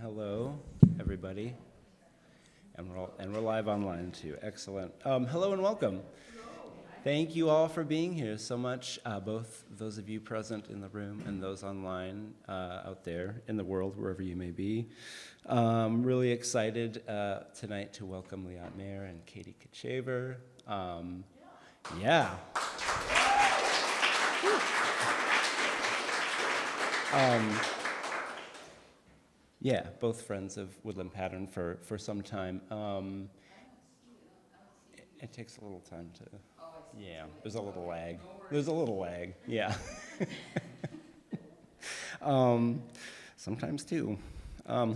Hello, everybody. And we're live online too. Excellent. Hello and welcome. Thank you all for being here so much, both those of you present in the room and those online out there in the world, wherever you may be. Really excited tonight to welcome Liat Mayer and Kati Katchever. Yeah. Yeah, both friends of Woodland Pattern for some time. It takes a little time to, yeah, there's a little lag. There's a little lag, yeah. Sometimes two. I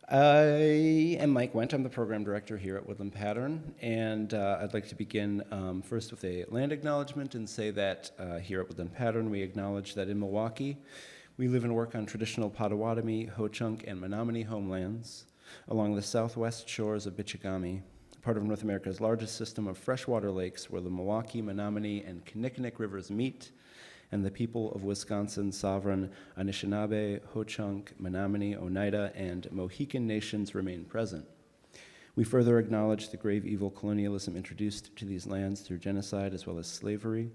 am Mike Wendt. I'm the program director here at Woodland Pattern, and I'd like to begin first with a land acknowledgement and say that here at Woodland Pattern we acknowledge that in Milwaukee we live and work on traditional Potawatomi, Ho-Chunk, and Menominee homelands along the southwest shores of Michigami, part of North America's largest system of freshwater lakes where the Milwaukee, Menominee, and Kinnickinnic rivers meet, and the people of Wisconsin's sovereign Anishinaabe, Ho-Chunk, Menominee, Oneida, and Mohican nations remain present. We further acknowledge the grave evil colonialism introduced to these lands through genocide as well as slavery,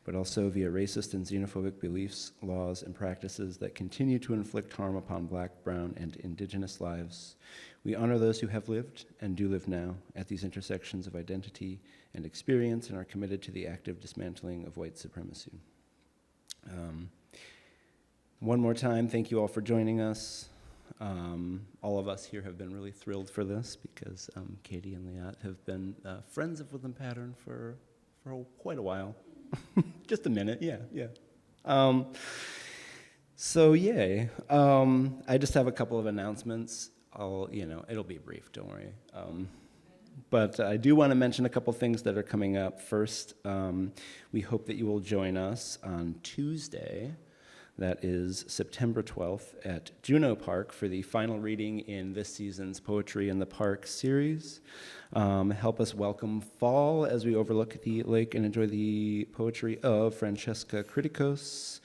but also via racist and xenophobic beliefs, laws, and practices that continue to inflict harm upon Black, Brown, and Indigenous lives. We honor those who have lived and do live now at these intersections of identity and experience and are committed to the active dismantling of white supremacy. One more time, thank you all for joining us. All of us here have been really thrilled for this because Kati and Liat have been friends of Woodland Pattern for quite a while. Just a minute, yeah. So yay. I just have a couple of announcements. It'll be brief, don't worry. But I do want to mention a couple things that are coming up. First, we hope that you will join us on Tuesday, that is September 12th, at Juneau Park for the final reading in this season's Poetry in the Park series. Help us welcome fall as we overlook the lake and enjoy the poetry of Francesca Kritikos,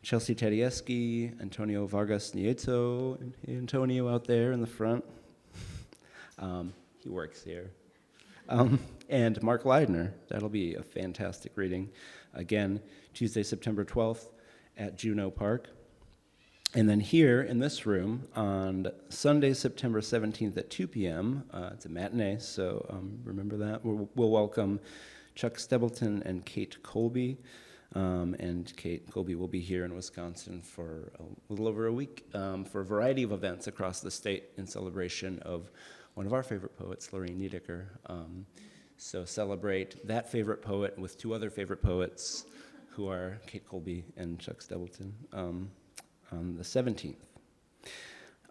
Chelsea Tedeschi, Antonio Vargas Nieto, and Antonio out there in the front. He works here. And Mark Leidner. That'll be a fantastic reading. Again, Tuesday, September 12th at Juneau Park. And then here in this room on Sunday, September 17th at 2 p.m., it's a matinee, so remember that. We'll welcome Chuck Stebleton and Kate Colby. And Kate Colby will be here in Wisconsin for a little over a week for a variety of events across the state in celebration of one of our favorite poets, Lorraine Niedecker. So celebrate that favorite poet with two other favorite poets who are Kate Colby and Chuck Stebleton on the 17th.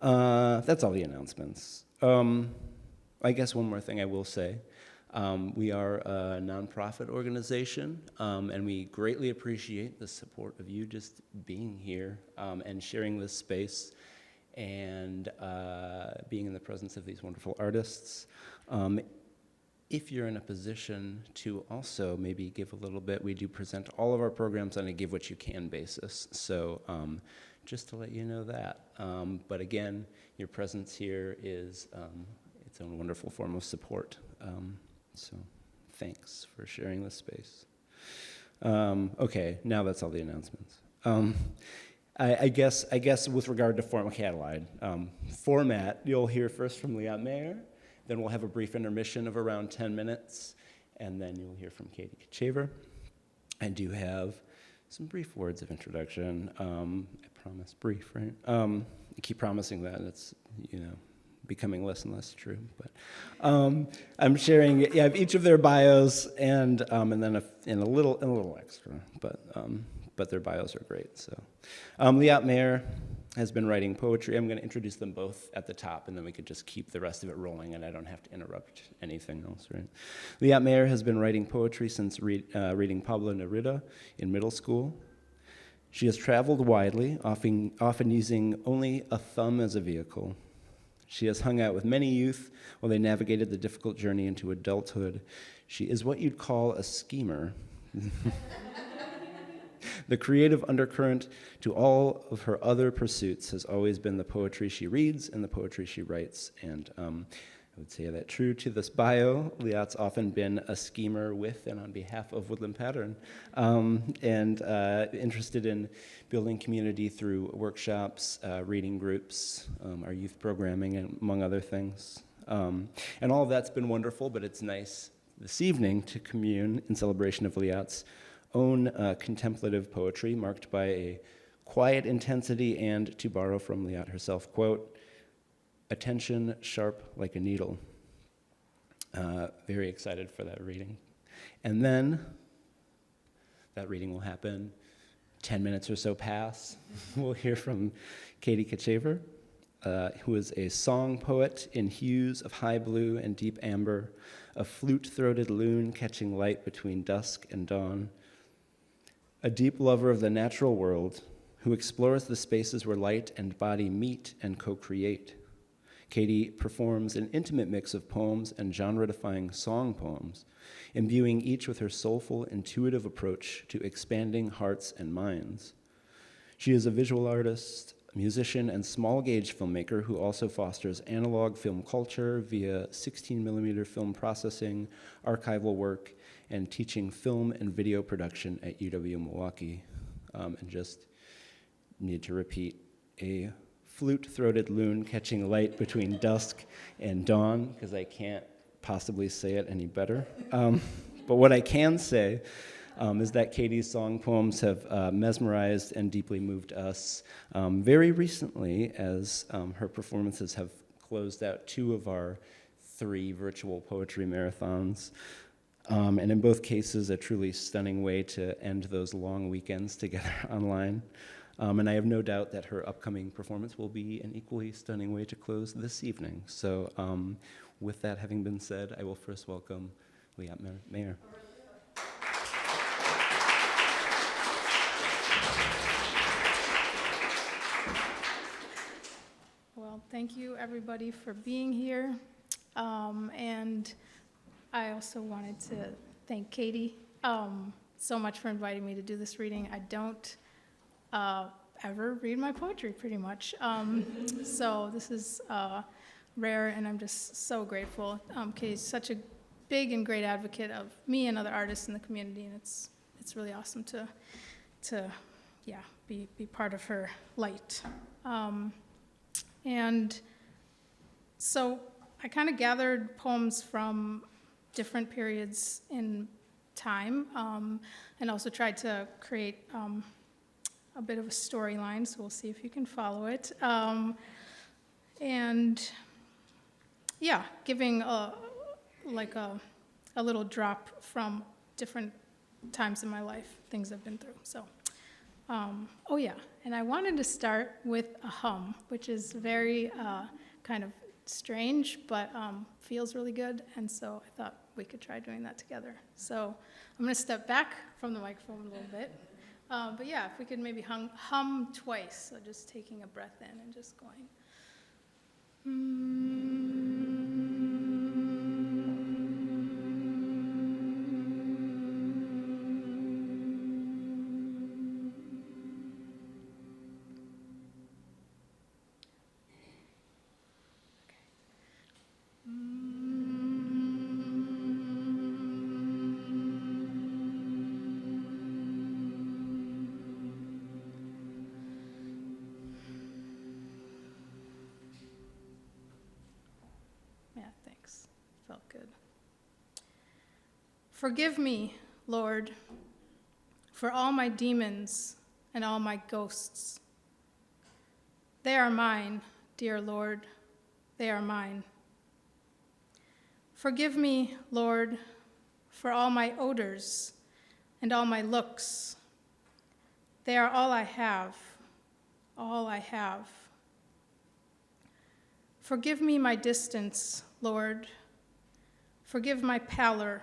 That's all the announcements. I guess one more thing I will say. We are a nonprofit organization, and we greatly appreciate the support of you just being here and sharing this space and being in the presence of these wonderful artists. If you're in a position to also maybe give a little bit, we do present all of our programs on a give what you can basis. So just to let you know that. But again, your presence here is its own wonderful form of support. So thanks for sharing this space. Okay, now that's all the announcements. I guess with regard to format, you'll hear first from Liat Mayer, then we'll have a brief intermission of around 10 minutes, and then you'll hear from Kati Katchever. I do have some brief words of introduction. I promise brief, right? I keep promising that. It's, becoming less and less true. But I'm sharing each of their bios and then a little extra. But their bios are great. So Liat Mayer has been writing poetry. I'm going to introduce them both at the top, and then we could just keep the rest of it rolling, and I don't have to interrupt anything else, right? Liat Mayer has been writing poetry since reading Pablo Neruda in middle school. She has traveled widely, often using only a thumb as a vehicle. She has hung out with many youth while they navigated the difficult journey into adulthood. She is what you'd call a schemer. The creative undercurrent to all of her other pursuits has always been the poetry she reads and the poetry she writes. And I would say that true to this bio, Liat's often been a schemer with and on behalf of Woodland Pattern, and interested in building community through workshops, reading groups, our youth programming, and among other things. And all of that's been wonderful, but it's nice this evening to commune in celebration of Liat's own contemplative poetry, marked by a quiet intensity and, to borrow from Liat herself, quote, attention sharp like a needle. Very excited for that reading. And then that reading will happen. 10 minutes or so pass. We'll hear from Kati Katchever, who is a song poet in hues of high blue and deep amber, a flute-throated loon catching light between dusk and dawn, a deep lover of the natural world who explores the spaces where light and body meet and co-create. Kati performs an intimate mix of poems and genre-defying song poems, imbuing each with her soulful, intuitive approach to expanding hearts and minds. She is a visual artist, musician, and small-gauge filmmaker who also fosters analog film culture via 16mm film processing, archival work, and teaching film and video production at UW-Milwaukee. And just need to repeat, a flute-throated loon catching light between dusk and dawn, because I can't possibly say it any better. But what I can say is that Kati's song poems have mesmerized and deeply moved us very recently, as her performances have closed out 2 of our 3 virtual poetry marathons. And in both cases, a truly stunning way to end those long weekends together online. And I have no doubt that her upcoming performance will be an equally stunning way to close this evening. So with that having been said, I will first welcome Liat Mayer. Well, thank you everybody for being here. And I also wanted to thank Kati so much for inviting me to do this reading. I don't ever read my poetry, pretty much. So this is rare, and I'm just so grateful. Kati's such a big and great advocate of me and other artists in the community, and it's really awesome to be part of her light. And so I kind of gathered poems from different periods in time, and also tried to create a bit of a storyline, so we'll see if you can follow it. And yeah, giving a little drop from different times in my life, things I've been through. So, oh yeah, and I wanted to start with a hum, which is very kind of strange, but feels really good, and so I thought we could try doing that together. So I'm gonna step back from the microphone a little bit. But yeah, if we could maybe hum twice, so just taking a breath in and just going. Felt good. Forgive me, Lord, for all my demons and all my ghosts. They are mine, dear Lord, they are mine. Forgive me, Lord, for all my odors and all my looks. They are all I have, all I have. Forgive me my distance, Lord. Forgive my pallor.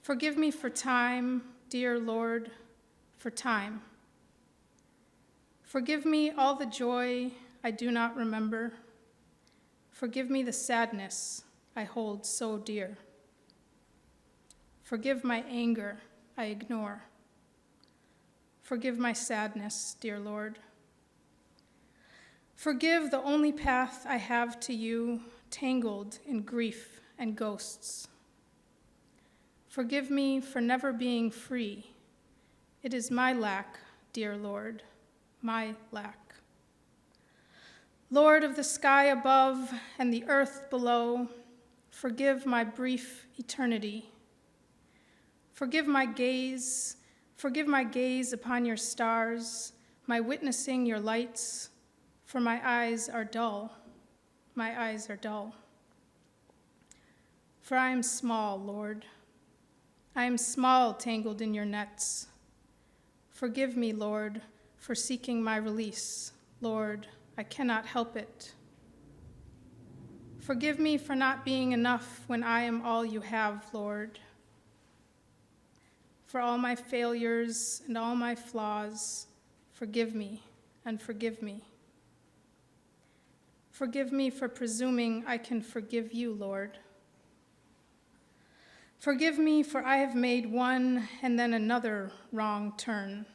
Forgive me for time, dear Lord, for time. Forgive me all the joy I do not remember. Forgive me the sadness I hold so dear. Forgive my anger I ignore. forgive my sadness, dear Lord. Forgive the only path I have to you, tangled in grief and ghosts. Forgive me for never being free. It is my lack, dear Lord, my lack. Lord of the sky above and the earth below, forgive my brief eternity. Forgive my gaze upon your stars, my witnessing your lights, for my eyes are dull, my eyes are dull. For I am small, Lord. I am small, tangled in your nets. Forgive me, Lord, for seeking my release. Lord, I cannot help it. Forgive me for not being enough when I am all you have, Lord. For all my failures and all my flaws, forgive me and forgive me. Forgive me for presuming I can forgive you, Lord. Forgive me for I have made one and then another wrong turn.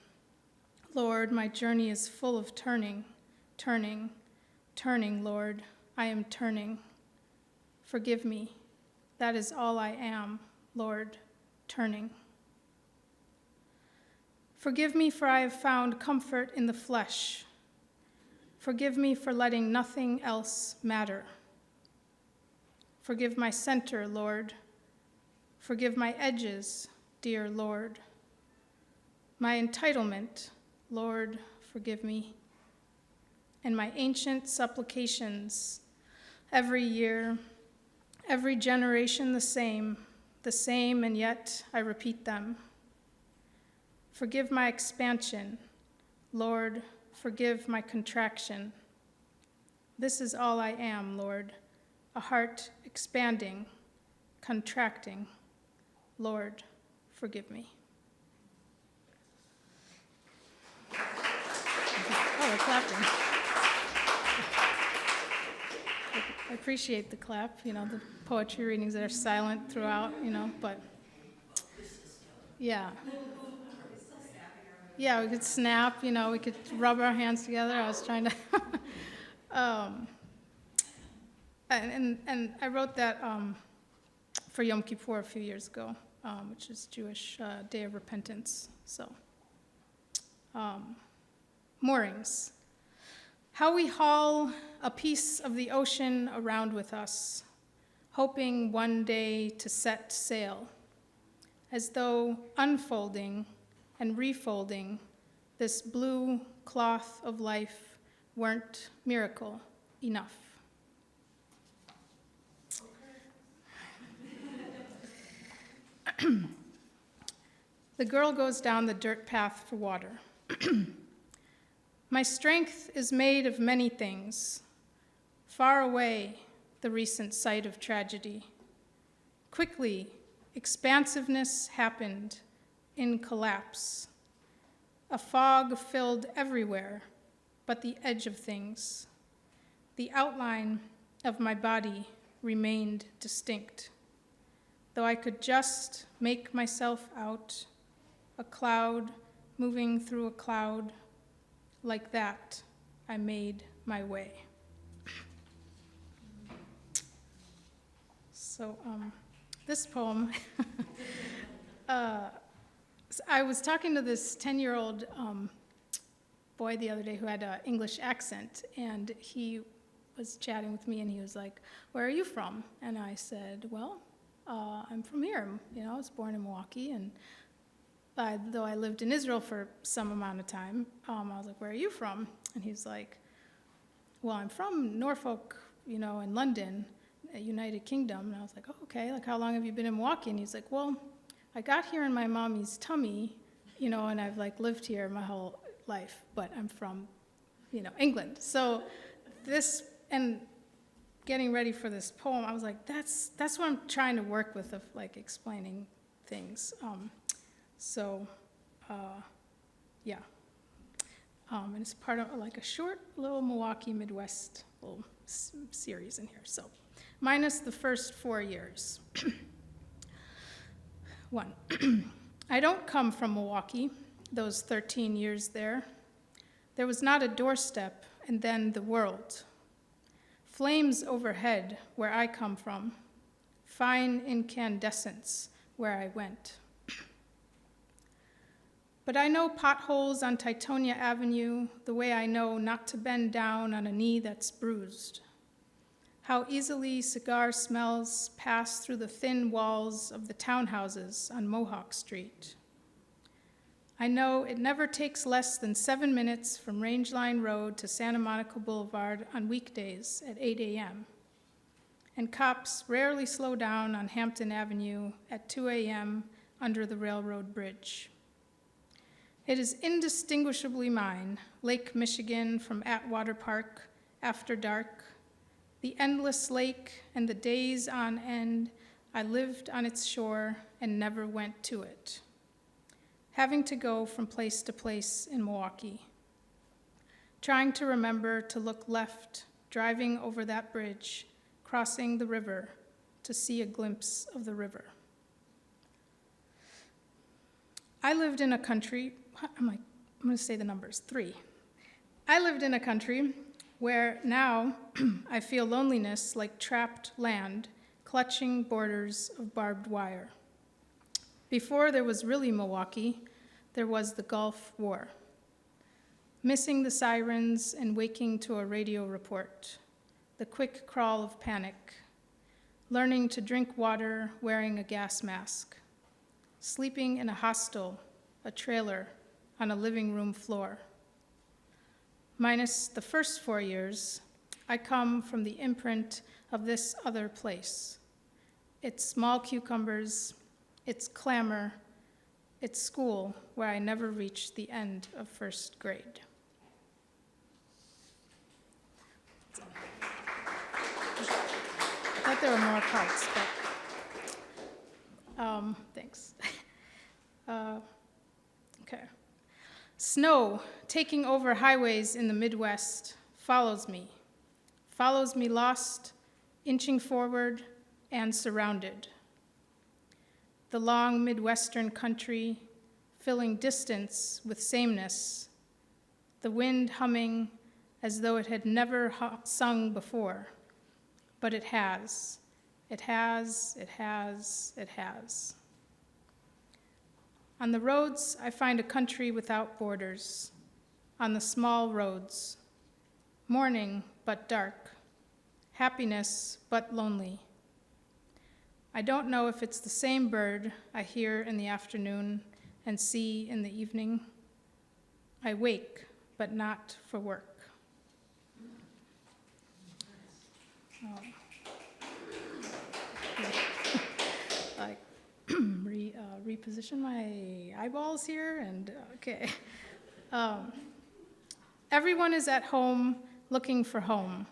Lord, my journey is full of turning, Lord. I am turning. Forgive me. That is all I am, Lord, turning. Forgive me for I have found comfort in the flesh. Forgive me for letting nothing else matter. Forgive my center, Lord. Forgive my edges, dear Lord. My entitlement, Lord, forgive me. And my ancient supplications, every year, every generation the same, and yet I repeat them. Forgive my expansion, Lord, forgive my contraction. This is all I am, Lord, a heart expanding, contracting. Lord, forgive me. Oh, we're clapping. I appreciate the clap, the poetry readings that are silent throughout, but yeah. Yeah, we could snap, we could rub our hands together. I was trying to, and I wrote that for Yom Kippur a few years ago, which is Jewish Day of Repentance. So, moorings. How we haul a piece of the ocean around with us, hoping one day to set sail, as though unfolding and refolding this blue cloth of life weren't miracle enough. The girl goes down the dirt path for water. My strength is made of many things. Far away, the recent sight of tragedy. Quickly, expansiveness happened in collapse. A fog filled everywhere but the edge of things. The outline of my body remained distinct, though I could just make myself out, a cloud moving through a cloud. Like that, I made my way. So this poem, I was talking to this 10-year-old boy the other day who had an English accent, and he was chatting with me, and he was like, "Where are you from?" And I said, "Well, I'm from here. I was born in Milwaukee, and though I lived in Israel for some amount of time, I was like, 'Where are you from?' And he's like, 'Well, I'm from Norfolk, in London, United Kingdom.' And I was like, 'Oh, okay. Like, how long have you been in Milwaukee?' And he's like, 'Well, I got here in my mommy's tummy, and I've lived here my whole life, but I'm from, England.' So this, and getting ready for this poem, I was like, that's what I'm trying to work with, of explaining things. Yeah. And it's part of a short little Milwaukee Midwest little series in here. So minus the first 4 years. 1, I don't come from Milwaukee. those 13 years there. There was not a doorstep, and then the world. Flames overhead where I come from, fine incandescence where I went. But I know potholes on Titonia Avenue the way I know not to bend down on a knee that's bruised. How easily cigar smells pass through the thin walls of the townhouses on Mohawk Street. I know it never takes less than 7 minutes from Rangeline Road to Santa Monica Boulevard on weekdays at 8 a.m. And cops rarely slow down on Hampton Avenue at 2 a.m. under the railroad bridge. It is indistinguishably mine, Lake Michigan from Atwater Park after dark, the endless lake and the days on end I lived on its shore and never went to it, having to go from place to place in Milwaukee, trying to remember to look left, driving over that bridge, crossing the river to see a glimpse of the river. I lived in a country, I'm going to say the numbers, 3. I lived in a country where now I feel loneliness like trapped land, clutching borders of barbed wire. Before there was really Milwaukee, there was the Gulf War. Missing the sirens and waking to a radio report, the quick crawl of panic, learning to drink water wearing a gas mask, sleeping in a hostel, a trailer, on a living room floor. Minus the first 4 years, I come from the imprint of this other place. Its small cucumbers, its clamor, its school where I never reached the end of first grade. I thought there were more parts, but thanks. Okay. Snow taking over highways in the Midwest follows me lost, inching forward, and surrounded. The long Midwestern country filling distance with sameness, the wind humming as though it had never sung before, but it has. It has. On the roads, I find a country without borders. On the small roads, morning but dark, happiness but lonely. I don't know if it's the same bird I hear in the afternoon and see in the evening. I wake, but not for work. Oh. Like, reposition my eyeballs here, and okay. Everyone is at home looking for home,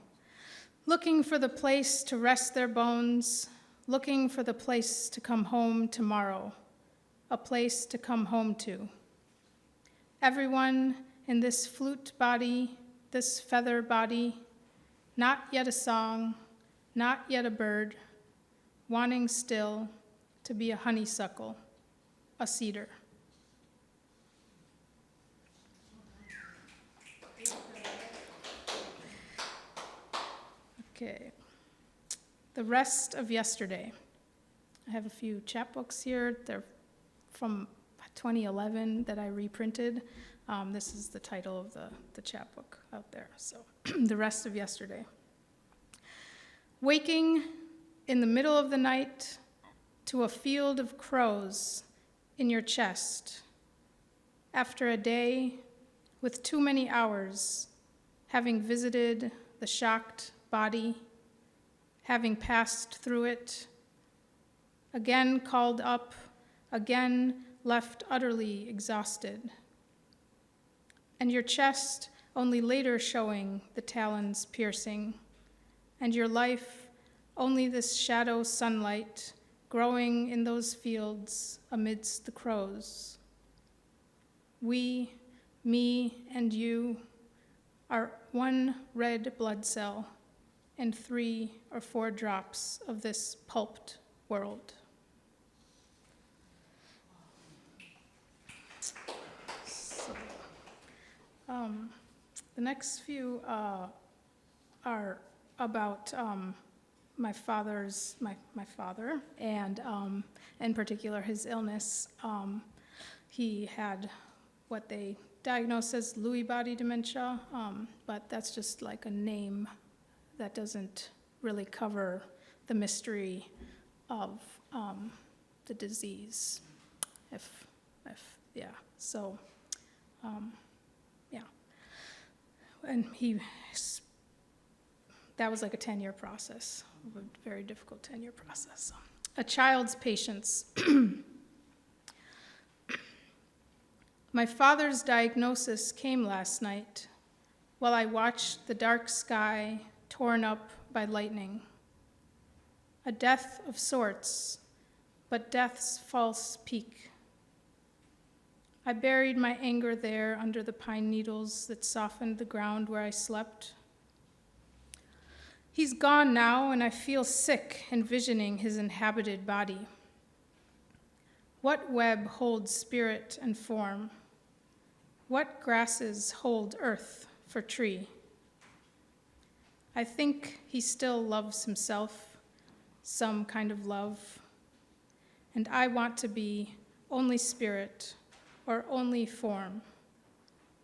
looking for the place to rest their bones, looking for the place to come home tomorrow, a place to come home to. Everyone in this flute body, this feather body, not yet a song, not yet a bird, wanting still to be a honeysuckle, a cedar. Okay. The rest of yesterday. I have a few chapbooks here. They're from 2011 that I reprinted. This is the title of the chapbook out there. So, the rest of yesterday. Waking in the middle of the night to a field of crows in your chest. After a day with too many hours, having visited the shocked body, having passed through it, again called up, again left utterly exhausted, and your chest only later showing the talons piercing, and your life only this shadow sunlight growing in those fields amidst the crows. We, me and you, are one red blood cell and 3 or 4 drops of this pulped world. The next few are about my father, and in particular his illness. He had what they diagnosed as Lewy body dementia, but that's just like a name that doesn't really cover the mystery of the disease. Yeah. So, yeah. And that was like a 10-year process, a very difficult 10-year process. A child's patience. My father's diagnosis came last night while I watched the dark sky torn up by lightning. A death of sorts, but death's false peak. I buried my anger there under the pine needles that softened the ground where I slept. He's gone now, and I feel sick envisioning his inhabited body. What web holds spirit and form? What grasses hold earth for tree? I think he still loves himself, some kind of love, and I want to be only spirit or only form,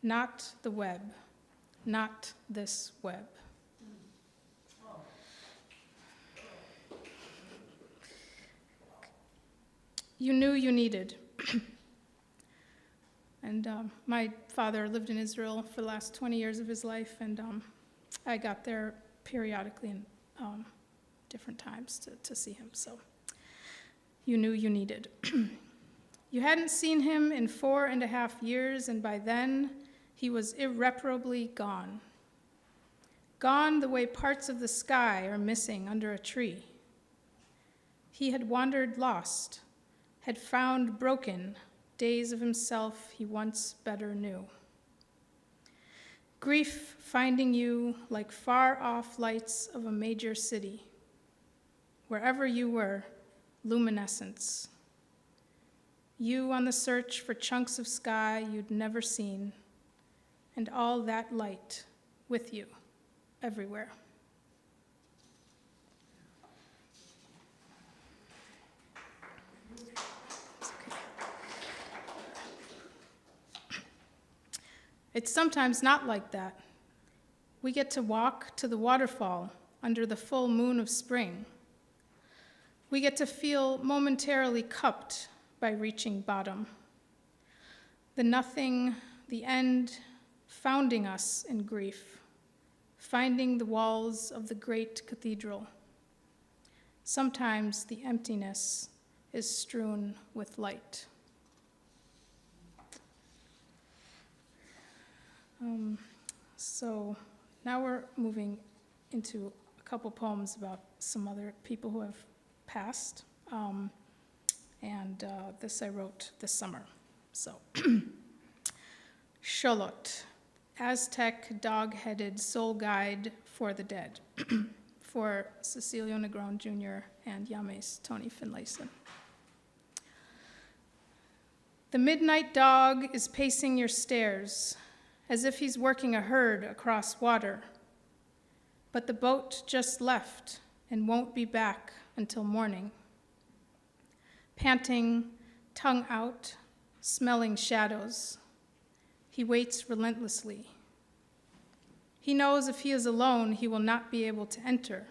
not the web, not this web. You knew you needed. And my father lived in Israel for the last 20 years of his life, and I got there periodically in different times to see him. So you knew you needed. You hadn't seen him in 4.5 years, and by then he was irreparably gone. Gone the way parts of the sky are missing under a tree. He had wandered lost, had found broken days of himself he once better knew. Grief finding you like far-off lights of a major city. Wherever you were, luminescence. You on the search for chunks of sky you'd never seen, and all that light with you everywhere. It's sometimes not like that. We get to walk to the waterfall under the full moon of spring. We get to feel momentarily cupped by reaching bottom. The nothing, the end, founding us in grief, finding the walls of the great cathedral. Sometimes the emptiness is strewn with light. So now we're moving into a couple poems about some other people who have passed. And this I wrote this summer. So, Xolotl, Aztec dog-headed soul guide for the dead, for Cecilio Negron Jr. and Yames Tony Finlayson. The midnight dog is pacing your stairs, as if he's working a herd across water. But the boat just left and won't be back until morning. Panting, tongue out, smelling shadows, he waits relentlessly. He knows if he is alone, he will not be able to enter,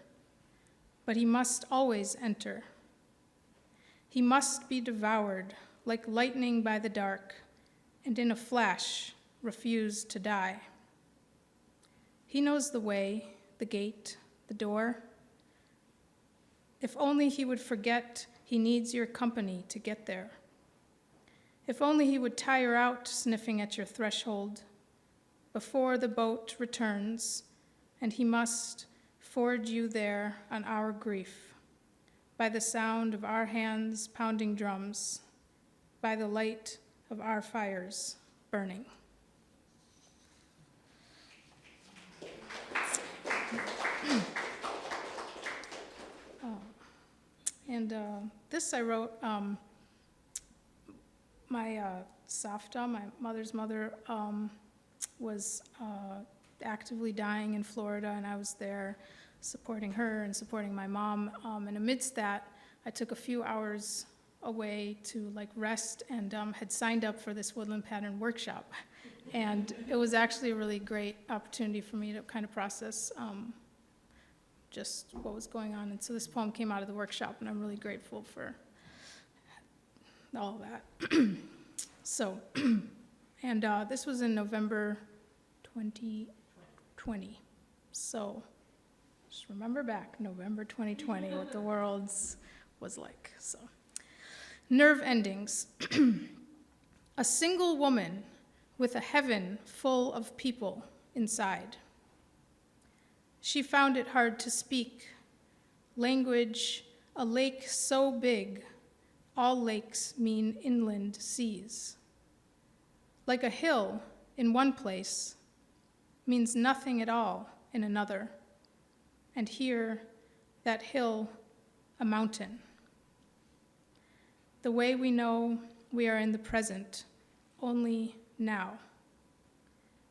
but he must always enter. He must be devoured like lightning by the dark, and in a flash, refuse to die. He knows the way, the gate, the door. If only he would forget he needs your company to get there. If only he would tire out sniffing at your threshold before the boat returns, and he must forge you there on our grief, by the sound of our hands pounding drums, by the light of our fires burning. And this I wrote, my Savta, my mother's mother, was actively dying in Florida, and I was there supporting her and supporting my mom. And amidst that, I took a few hours away to like rest and had signed up for this woodland pattern workshop. And it was actually a really great opportunity for me to kind of process just what was going on. And so this poem came out of the workshop, and I'm really grateful for all that. So, and this was in November 2020. So just remember back, November 2020, what the world was like. So, nerve endings. A single woman with a heaven full of people inside. She found it hard to speak. Language, a lake so big, all lakes mean inland seas. Like a hill in one place means nothing at all in another. And here, that hill, a mountain. The way we know we are in the present, only now.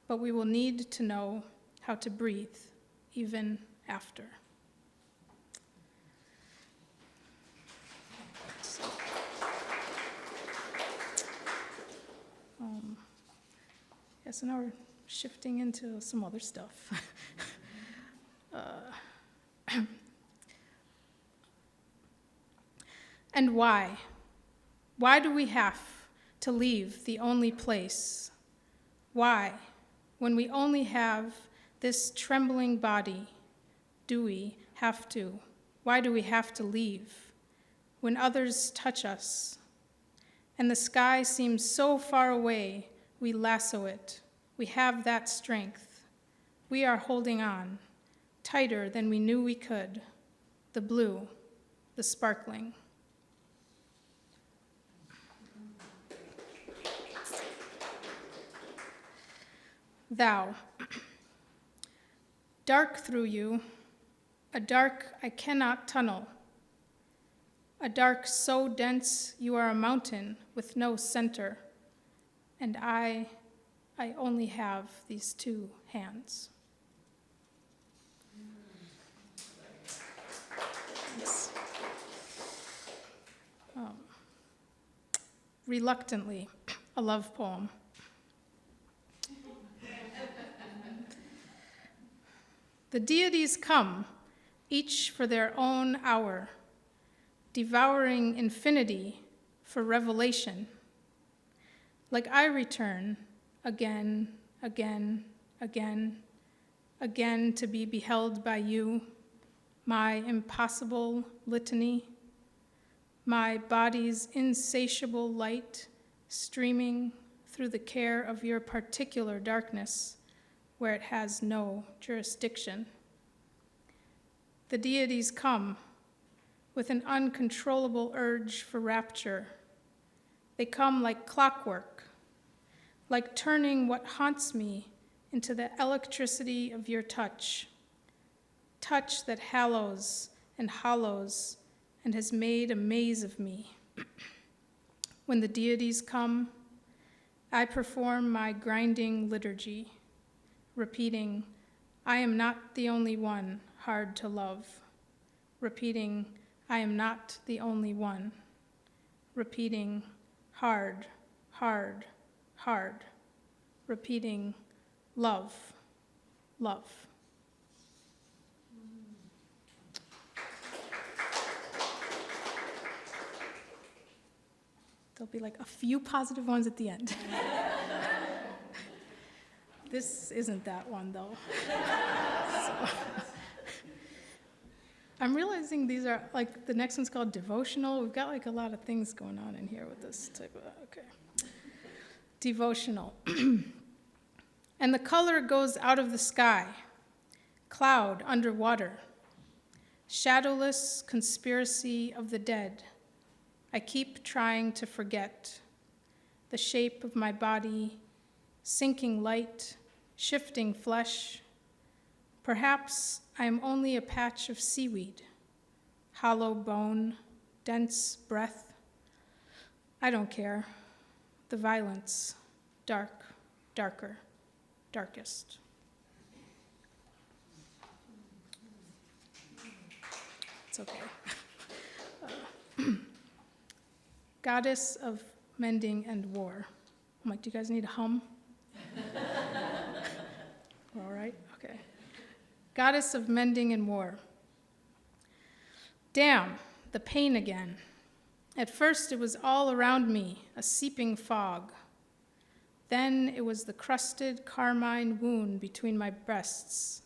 But we will need to know how to breathe, even after. So now we're shifting into some other stuff. And why? Why do we have to leave the only place? Why, when we only have this trembling body, do we have to? Why do we have to leave? When others touch us, and the sky seems so far away, we lasso it. We have that strength. We are holding on, tighter than we knew we could. The blue, the sparkling. Thou, dark through you, a dark I cannot tunnel, a dark so dense you are a mountain with no center, and I only have these two hands. Yes. Reluctantly, a love poem. The deities come, each for their own hour, devouring infinity for revelation. Like I return again, again, again, again to be beheld by you, my impossible litany, my body's insatiable light streaming through the care of your particular darkness, where it has no jurisdiction. The deities come with an uncontrollable urge for rapture. They come like clockwork, like turning what haunts me into the electricity of your touch, touch that hallows and hollows and has made a maze of me. When the deities come, I perform my grinding liturgy, repeating, I am not the only one hard to love. Repeating, I am not the only one. Repeating, hard, hard, hard. Repeating, love, love. There'll be like a few positive ones at the end. This isn't that one, though. So, I'm realizing these are, like, the next one's called devotional. We've got, like, a lot of things going on in here with this type of, okay. Devotional. And the color goes out of the sky, cloud underwater, shadowless conspiracy of the dead. I keep trying to forget the shape of my body, sinking light, shifting flesh. Perhaps I am only a patch of seaweed, hollow bone, dense breath. I don't care. The violence, dark, darker. darkest. It's okay. Goddess of mending and war. I'm like, do you guys need a hum? All right, okay. Goddess of mending and war. Damn, the pain again. At first it was all around me, a seeping fog. Then it was the crusted carmine wound between my breasts.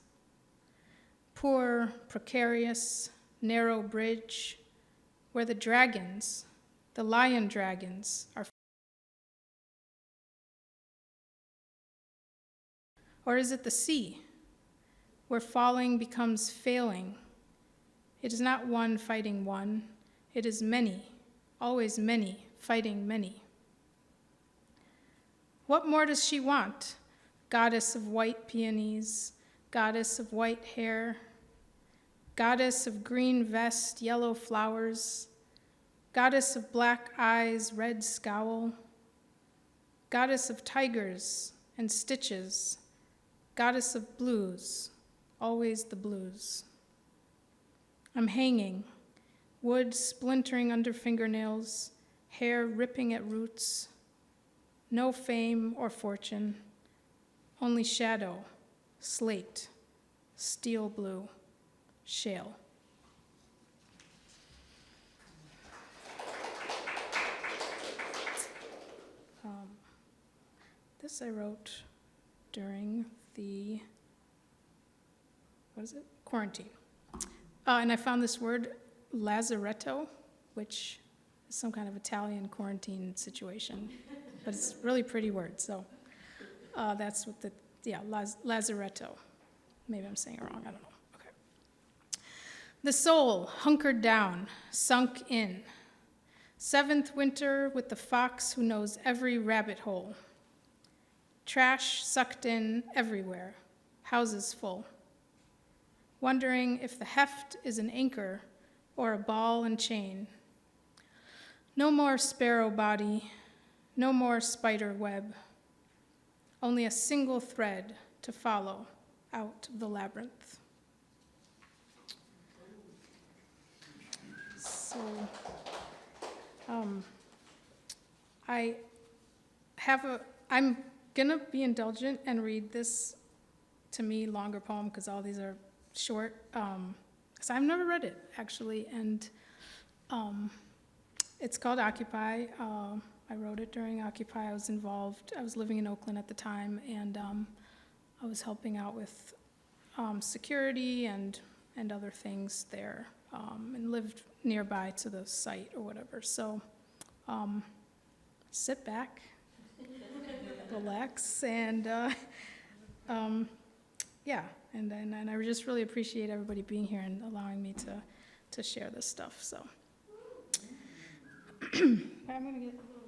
Poor, precarious, narrow bridge, where the dragons, the lion dragons, are. Or is it the sea, where falling becomes failing? It is not one fighting one, it is many, always many, fighting many. What more does she want? Goddess of white peonies, goddess of white hair, goddess of green vest, yellow flowers, goddess of black eyes, red scowl, goddess of tigers and stitches, goddess of blues, always the blues. I'm hanging, wood splintering under fingernails, hair ripping at roots. No fame or fortune, only shadow, slate, steel blue, shale. This I wrote during the, quarantine. And I found this word, lazaretto, which is some kind of Italian quarantine situation, but it's a really pretty word, so that's what lazaretto. Maybe I'm saying it wrong, I don't know, okay. The soul, hunkered down, sunk in. Seventh winter with the fox who knows every rabbit hole. Trash sucked in everywhere, houses full. Wondering if the heft is an anchor or a ball and chain. No more sparrow body, no more spider web. Only a single thread to follow out of the labyrinth. So, I'm gonna be indulgent and read this, to me, longer poem, because all these are short, because I've never read it, actually, and it's called Occupy. I wrote it during Occupy. I was involved. I was living in Oakland at the time, and I was helping out with security and other things there, and lived nearby to the site or whatever. So sit back, relax, and yeah, and I just really appreciate everybody being here and allowing me to share this stuff. So I'm gonna get a little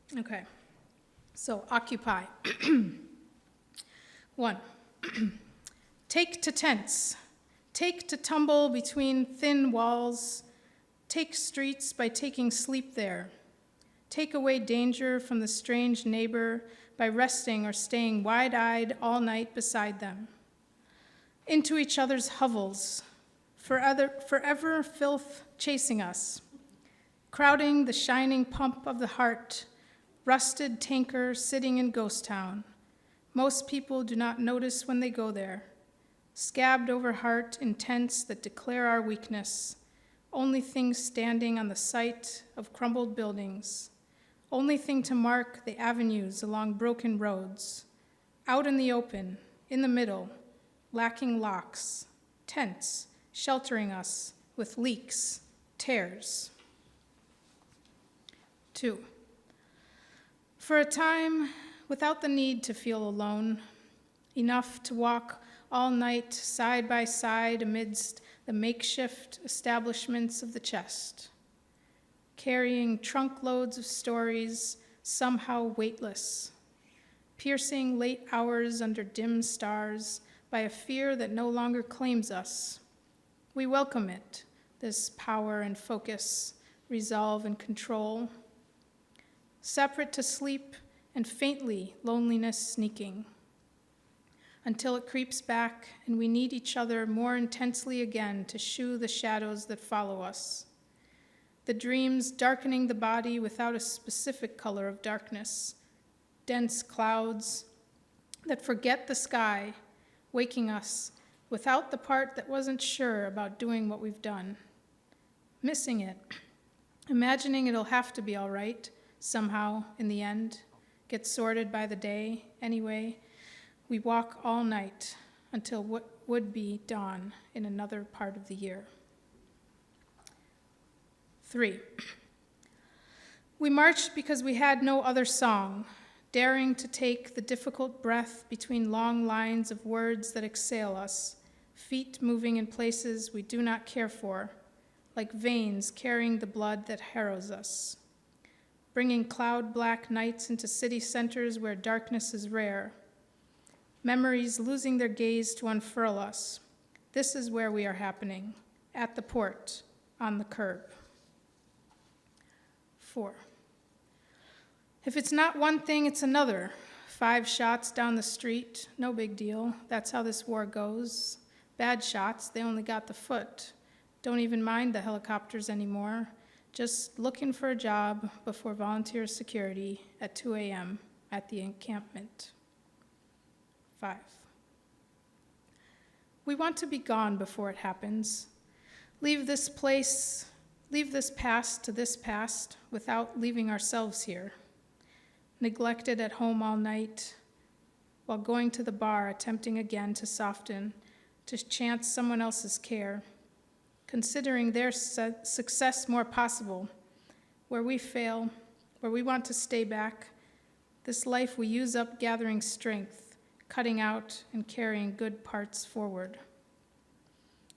bit. Okay, so Occupy. 1. Take to tents, take to tumble between thin walls, take streets by taking sleep there, take away danger from the strange neighbor by resting or staying wide-eyed all night beside them, into each other's hovels, forever filth chasing us, crowding the shining pump of the heart, rusted tanker sitting in ghost town. Most people do not notice when they go there, scabbed over heart in tents that declare our weakness, only thing standing on the site of crumbled buildings, only thing to mark the avenues along broken roads, out in the open, in the middle, lacking locks, tents sheltering us with leaks, tears. 2. For a time, without the need to feel alone, enough to walk all night side by side amidst the makeshift establishments of the chest, carrying trunk loads of stories somehow weightless, piercing late hours under dim stars by a fear that no longer claims us. We welcome it, this power and focus, resolve and control. Separate to sleep and faintly loneliness sneaking, until it creeps back and we need each other more intensely again to shoo the shadows that follow us. The dreams darkening the body without a specific color of darkness, dense clouds that forget the sky, waking us without the part that wasn't sure about doing what we've done, missing it, imagining it'll have to be all right somehow in the end, get sorted by the day anyway. We walk all night until what would be dawn in another part of the year. 3. We marched because we had no other song, daring to take the difficult breath between long lines of words that exhale us, feet moving in places we do not care for, like veins carrying the blood that harrows us, bringing cloud-black nights into city centers where darkness is rare, memories losing their gaze to unfurl us. This is where we are happening, at the port, on the curb. 4. If it's not one thing, it's another. 5 shots down the street, no big deal. That's how this war goes. Bad shots, they only got the foot. Don't even mind the helicopters anymore. Just looking for a job before volunteer security at 2 a.m. at the encampment. 5. We want to be gone before it happens. Leave this past to this past without leaving ourselves here. Neglected at home all night, while going to the bar, attempting again to soften, to chance someone else's care, considering their success more possible. Where we fail, where we want to stay back, this life we use up gathering strength, cutting out and carrying good parts forward.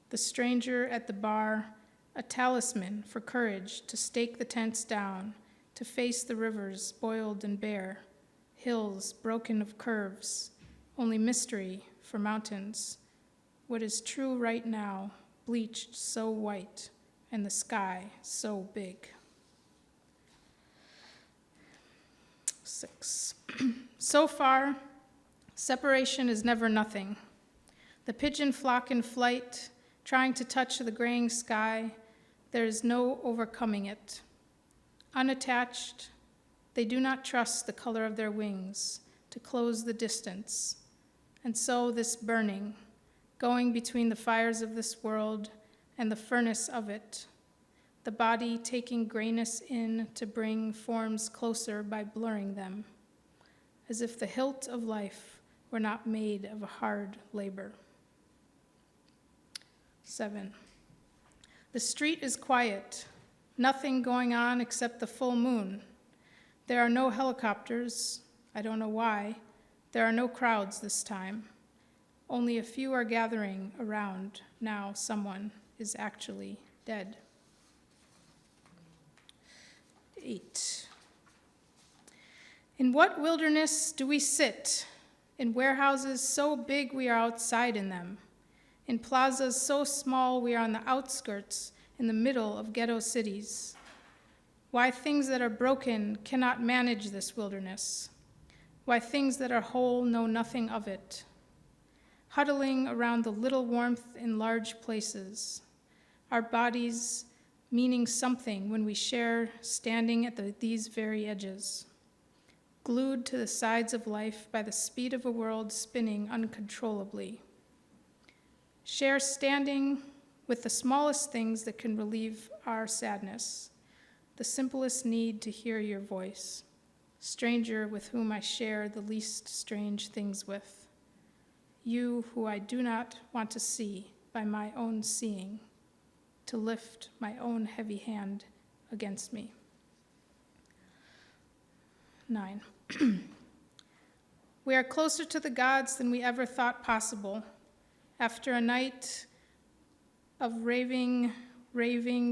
The stranger at the bar, a talisman for courage to stake the tents down, to face the rivers boiled and bare, hills broken of curves, only mystery for mountains. What is true right now, bleached so white, and the sky so big. 6. So far, separation is never nothing. The pigeon flock in flight, trying to touch the graying sky, there is no overcoming it. Unattached, they do not trust the color of their wings to close the distance. And so this burning, going between the fires of this world and the furnace of it, the body taking grayness in to bring forms closer by blurring them, as if the hilt of life were not made of a hard labor. 7. The street is quiet, nothing going on except the full moon. There are no helicopters, I don't know why. There are no crowds this time. Only a few are gathering around. Now someone is actually dead. 8. In what wilderness do we sit? In warehouses so big we are outside in them. In plazas so small we are on the outskirts, in the middle of ghetto cities. Why things that are broken cannot manage this wilderness. Why things that are whole know nothing of it. Huddling around the little warmth in large places. Our bodies meaning something when we share standing at these very edges. Glued to the sides of life by the speed of a world spinning uncontrollably. Share standing with the smallest things that can relieve our sadness, the simplest need to hear your voice, stranger with whom I share the least strange things with, you who I do not want to see by my own seeing, to lift my own heavy hand against me. 9. We are closer to the gods than we ever thought possible. After a night of raving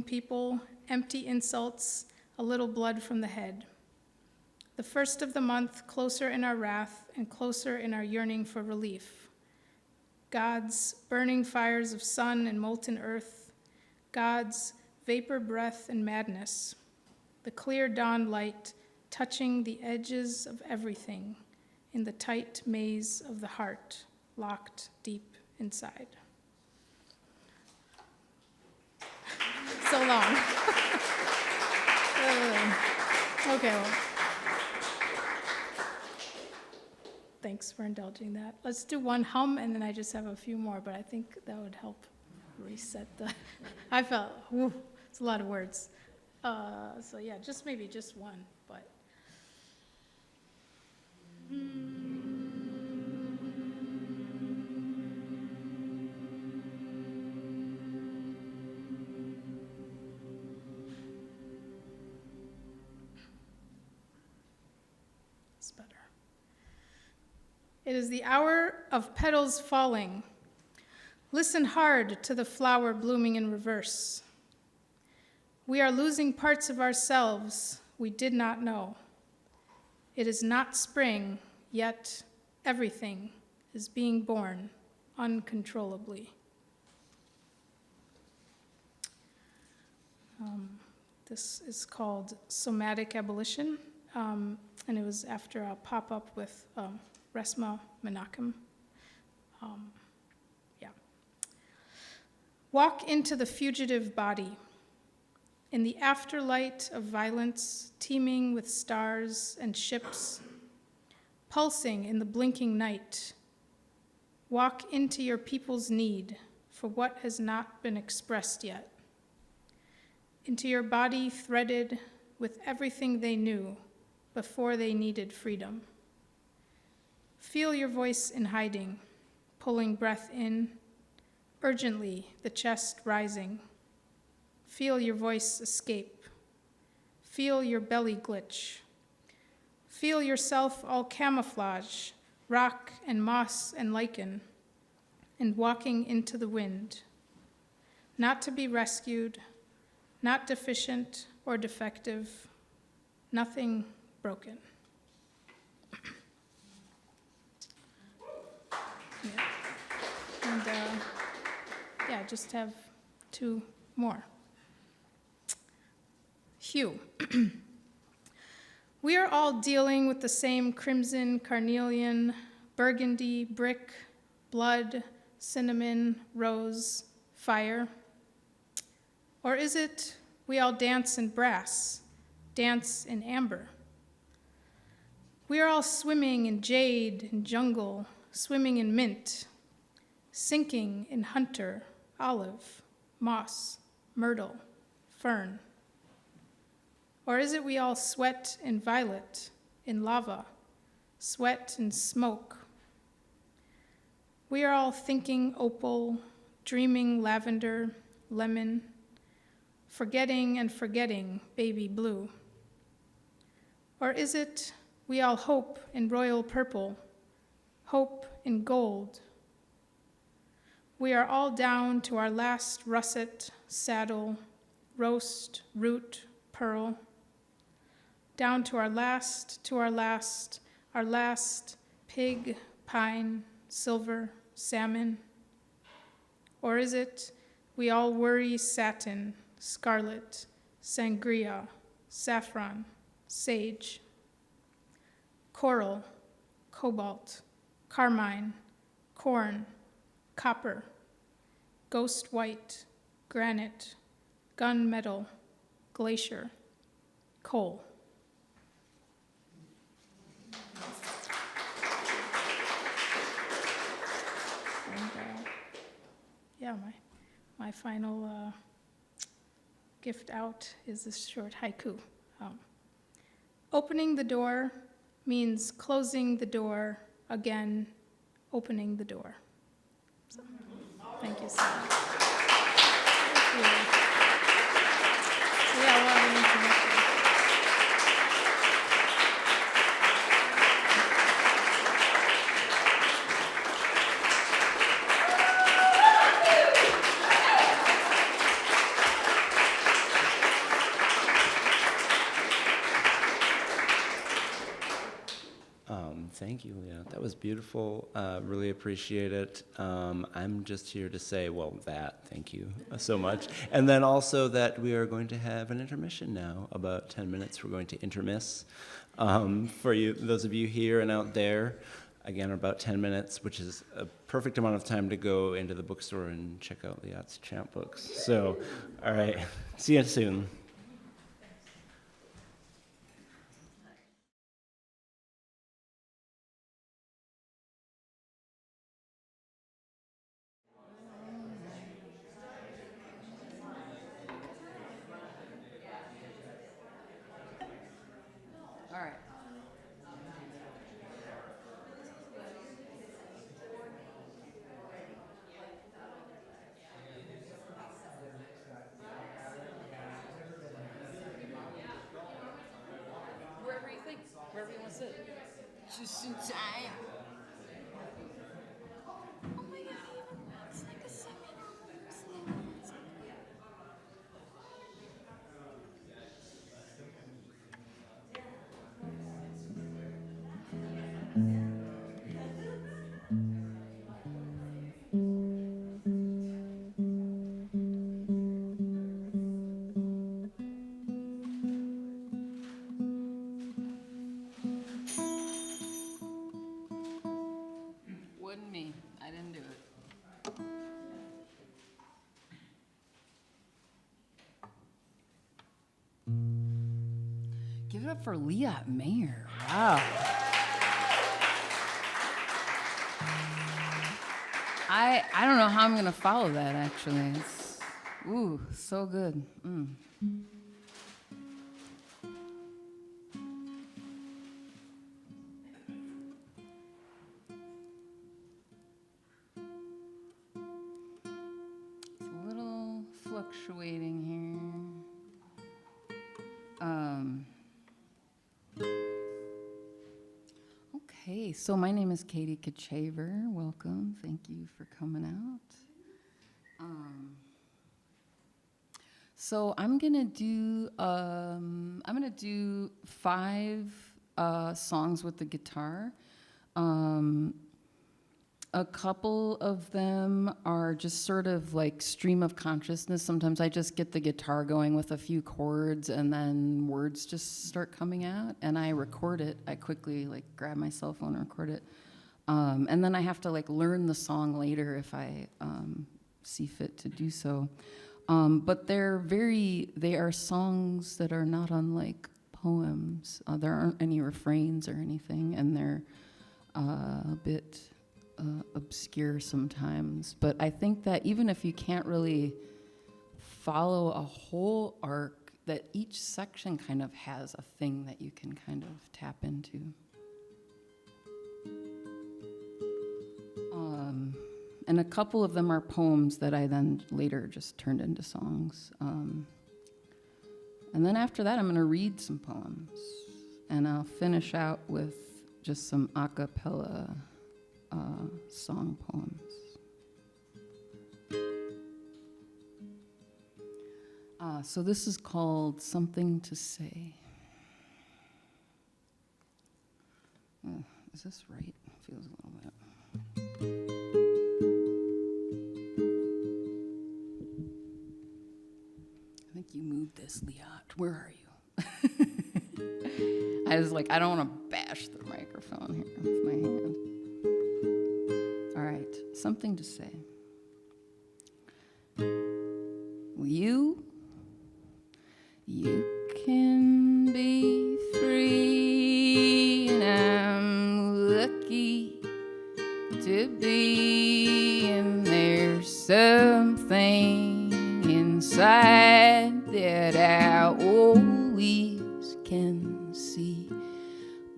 people, empty insults, a little blood from the head. The first of the month, closer in our wrath and closer in our yearning for relief. God's burning fires of sun and molten earth, God's vapor breath and madness, the clear dawn light touching the edges of everything in the tight maze of the heart, locked deep inside. So long. Okay, well. Thanks for indulging that. Let's do one hum, and then I just have a few more, but I think that would help reset the, I felt, whew, it's a lot of words. So yeah, maybe just one, but. It's better. It is the hour of petals falling. Listen hard to the flower blooming in reverse. We are losing parts of ourselves we did not know. It is not spring, yet everything is being born uncontrollably. This is called Somatic Abolition, and it was after a pop-up with Resma Menachem. Walk into the fugitive body. In the afterlight of violence, teeming with stars and ships, pulsing in the blinking night, walk into your people's need for what has not been expressed yet, into your body threaded with everything they knew before they needed freedom. Feel your voice in hiding, pulling breath in, urgently the chest rising. Feel your voice escape. Feel your belly glitch. Feel yourself all camouflage, rock and moss and lichen, and walking into the wind. Not to be rescued, not deficient or defective, nothing broken. And just have two more. Hue. We are all dealing with the same crimson, carnelian, burgundy, brick, blood, cinnamon, rose, fire. Or is it we all dance in brass, dance in amber? We are all swimming in jade and jungle, swimming in mint, sinking in hunter, olive, moss, myrtle, fern. Or is it we all sweat in violet, in lava, sweat in smoke? We are all thinking opal, dreaming lavender, lemon, forgetting and forgetting baby blue. Or is it we all hope in royal purple, hope in gold? We are all down to our last russet, saddle, roast, root, pearl. Down to our last, our last pig, pine, silver, salmon. Or is it we all worry satin, scarlet, sangria, saffron, sage, coral, cobalt, carmine, corn, copper, ghost white, granite, gunmetal, glacier, coal. And my final gift out is this short haiku. Opening the door means closing the door again, opening the door. So, thank you so much. Thank you. Yeah, a lot of information. Thank you, Leah. That was beautiful. Really appreciate it. I'm just here to say, thank you so much. And then also that we are going to have an intermission now. About 10 minutes, we're going to intermiss. For you, those of you here and out there, again, about 10 minutes, which is a perfect amount of time to go into the bookstore and check out Liat's chant books. So, all right, see you soon. All right. Wherever you think, wherever you want to sit. Just in time. Oh my God, it's like a seminar. Wasn't me. I didn't do it. Give it up for Liat Mayer. Wow. I don't know how I'm going to follow that, actually. It's, so good. It's a little fluctuating here. Okay, so my name is Kati Katchever. Welcome. Thank you for coming out. So I'm gonna do 5 songs with the guitar. A couple of them are just sort of like stream of consciousness. Sometimes I just get the guitar going with a few chords and then words just start coming out and I record it. I quickly like grab my cell phone and record it. And then I have to like learn the song later if I see fit to do so. But they are songs that are not unlike poems. There aren't any refrains or anything, and they're a bit obscure sometimes. But I think that even if you can't really follow a whole arc, that each section kind of has a thing that you can kind of tap into. And a couple of them are poems that I then later just turned into songs. And then after that, I'm going to read some poems. And I'll finish out with just some a cappella song poems. So this is called Something to Say. Is this right? Feels a little bit. I think you moved this, Liat. Where are you? I was like, I don't want to bash the microphone here with my hand. All right, something to say. You can be free, and I'm lucky to be, and there's something inside that I always can see,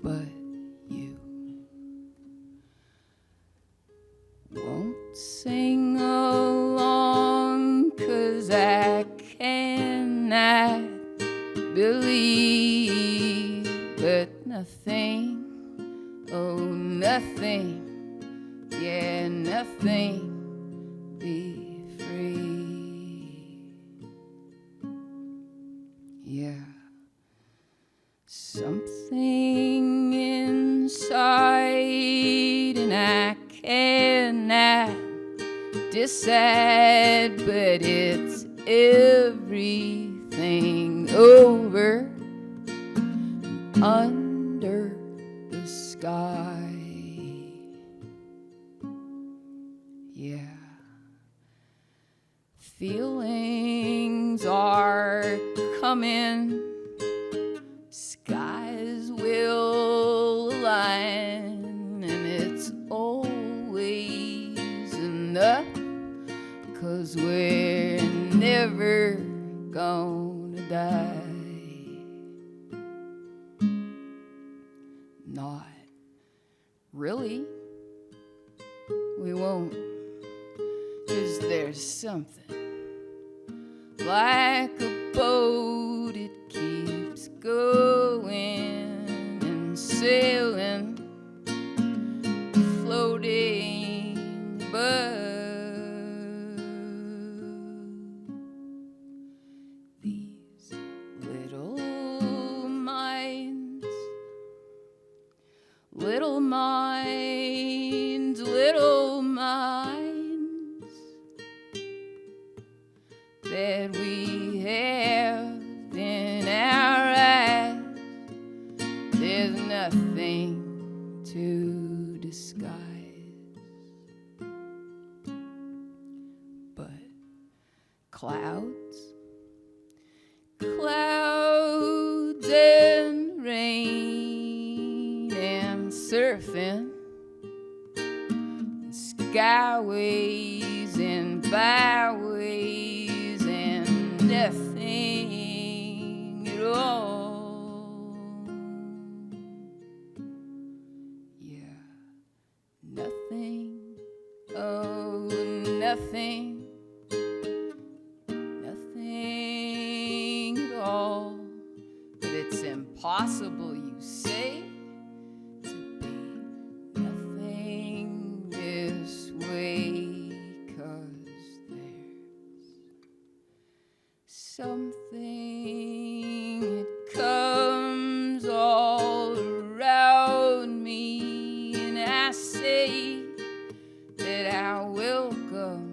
but you won't sing along 'cause I cannot believe, but nothing, oh nothing, yeah nothing, be free. Yeah, something inside decide, but it's everything over under the sky. Yeah. Feelings are coming, skies will align, and it's always enough, 'cause we're never gonna die. Not really, we won't, 'cause there's something like a boat, it keeps going and sailing, floating above. These little minds, little minds, little minds that we have in our eyes. There's nothing to disguise but clouds, clouds and rain and surfing, skyways and byways and nothing at all. Yeah, nothing, oh, nothing, nothing at all. But it's impossible, you say, to be nothing this way, 'cause there's something, it comes all around me, and I say that I welcome,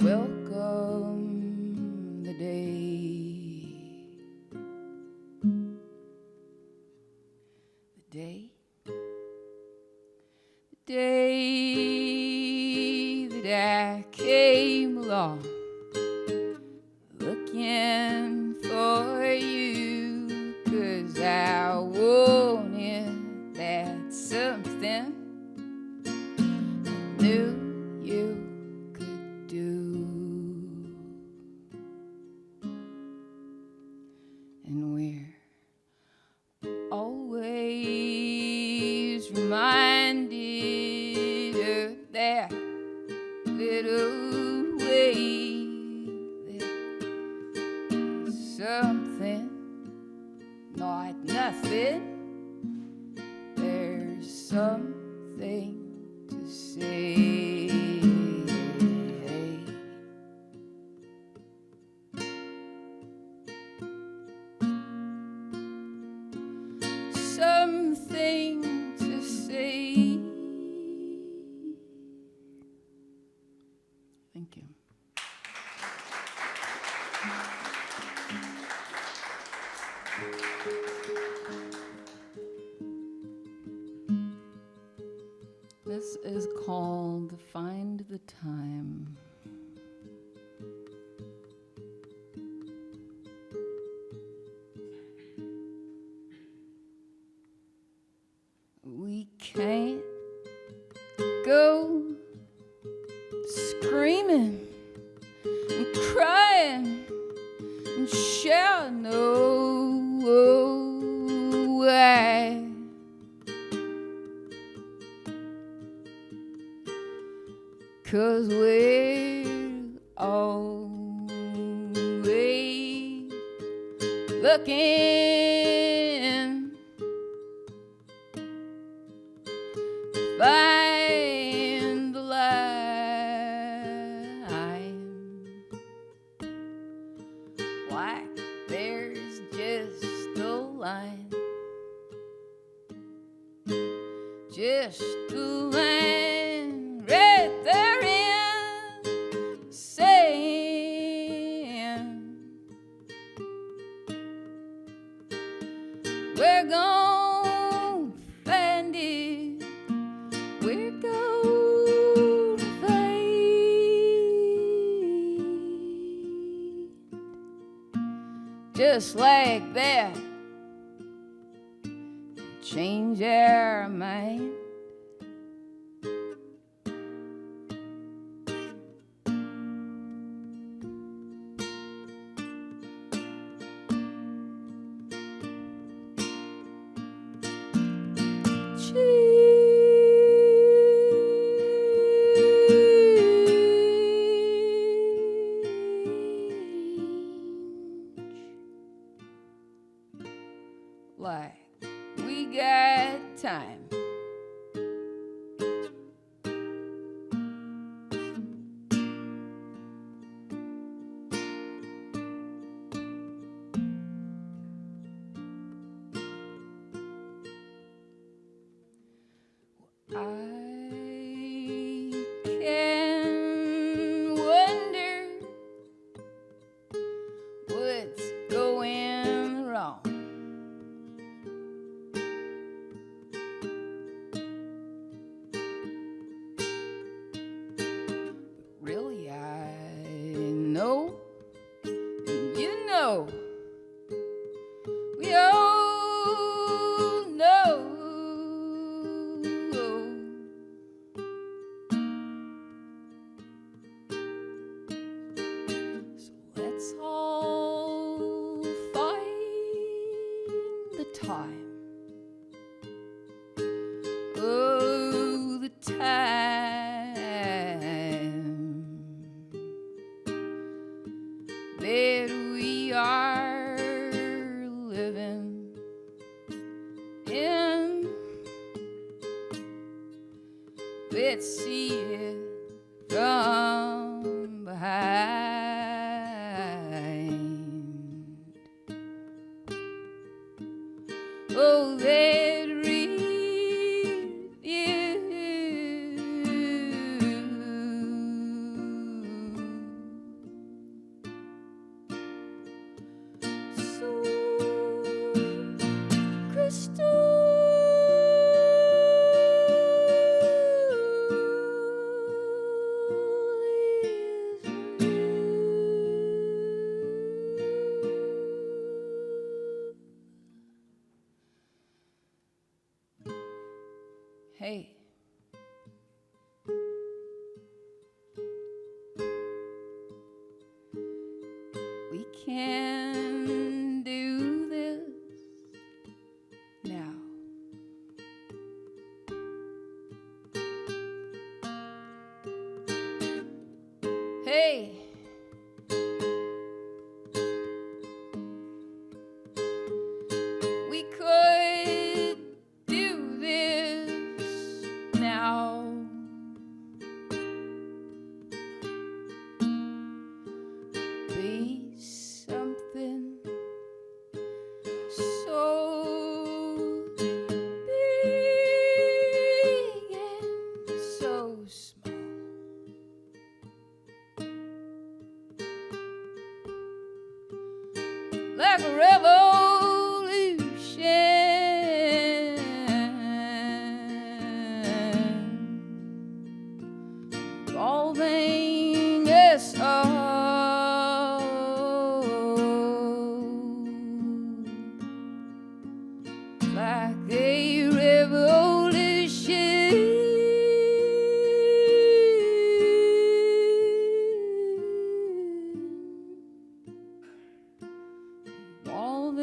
welcome the day. The day that I came along looking for you, 'cause I wanted that something I knew you could do. And we're always reminded of that little way, that something, not nothing, there's something to say. Something to say. Thank you. This is called Find the Time. We can't go screaming and crying and shouting no way, 'cause we're always looking, find the line, like there's just a line, just a we're gonna find it. We're gonna find, just like that, change our mind. Like we got time. I can wonder what's going wrong. Really, I know, and you know, we all know. So let's all find the time. Oh, the time that we are living in. Let's see it from behind. Oh, that real you. So crystal is you. Hey. We can do this now. Hey. We could do this now. Be something so big and so small. Like a revolution, evolving us all, like a revolution, evolving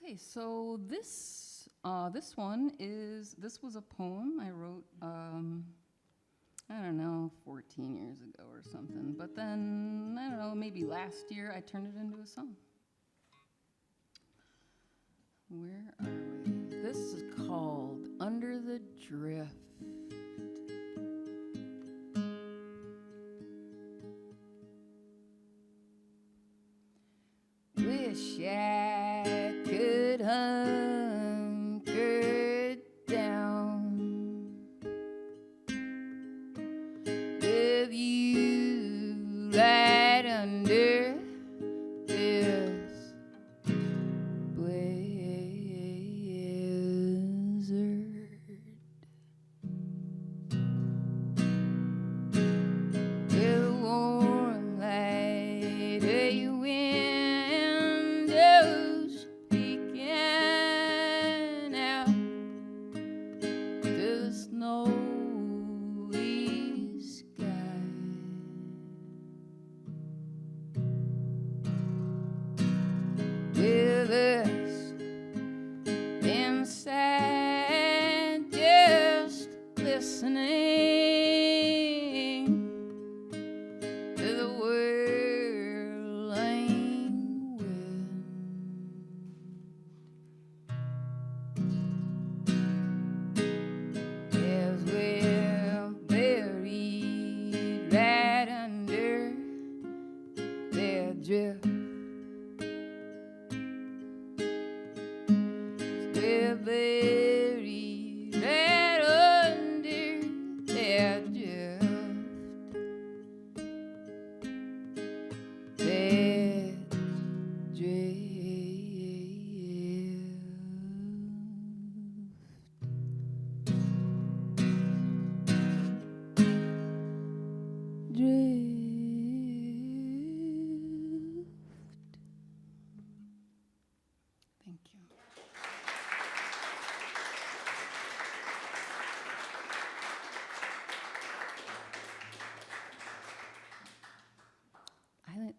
Okay, so this was a poem I wrote, I don't know, 14 years ago or something. But then, I don't know, maybe last year I turned it into a song. Where are we? This is called Under the Drift. Wish I could hunker down with you right under this blizzard. With a warm light of your windows peeking out to the snowy sky. With us inside just listening to the whirling wind. As we're buried right under their drift. We're buried right under their drift. Their drift. Thank you.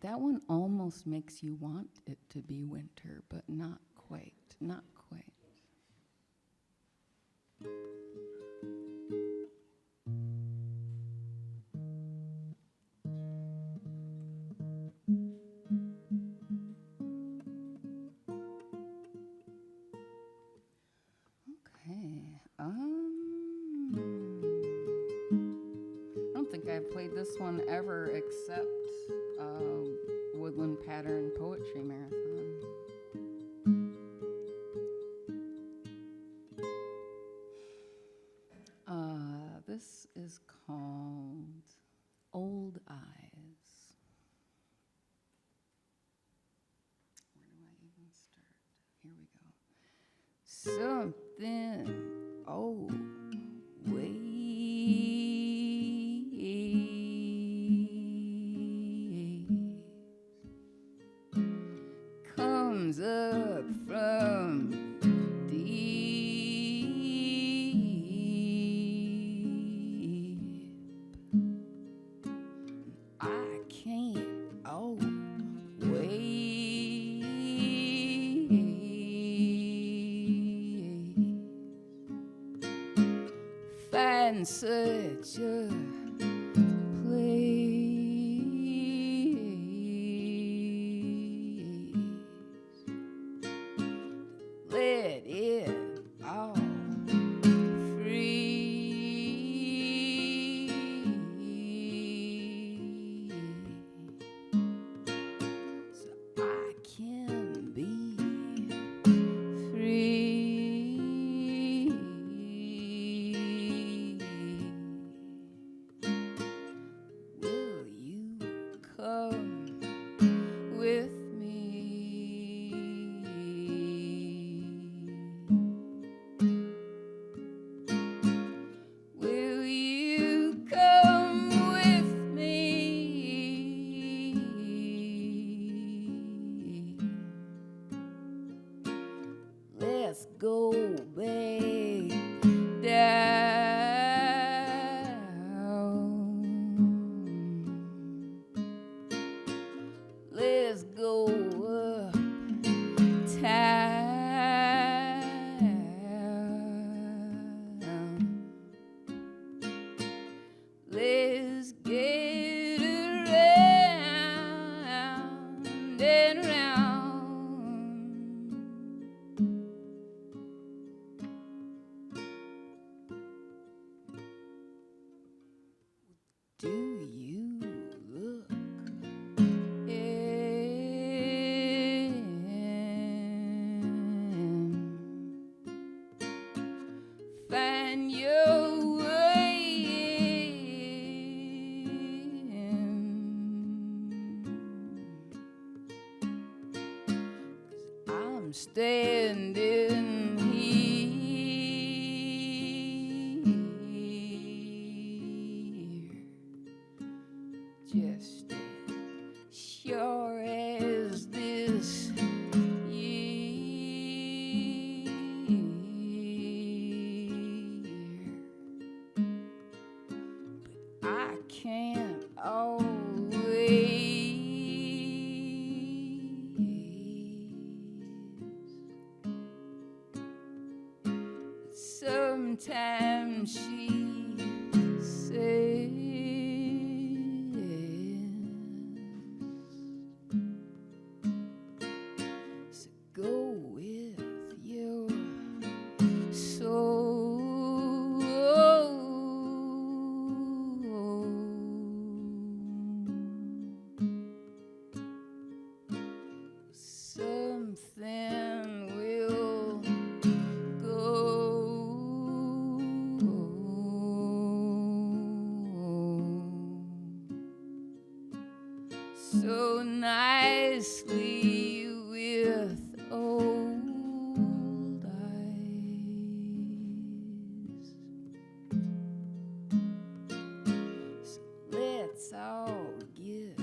That one almost makes you want it to be winter, but not quite, not quite. Okay. I don't think I've played this one ever except Woodland Pattern Poetry Marathon. This is called Old Eyes. Where do I even start? Here we go. Something old comes up from deep. I can't always find such a let it all free. So I can be free. Will you come with me? Will you come with me? Let's go back down. Let's go uptown. standing here, just as sure as this year. But I can't always sometimes she says, so go with your soul. Something will so nicely with old eyes. So let's all get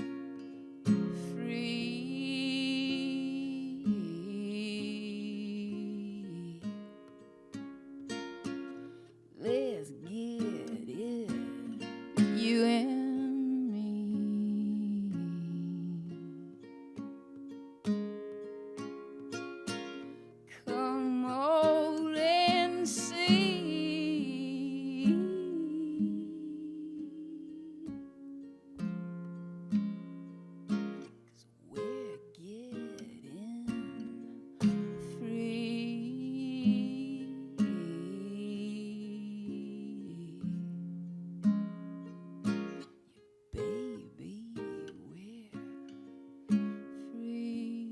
free. Let's get it, you and me. Come on and see, 'cause we're getting free. Baby, we're free.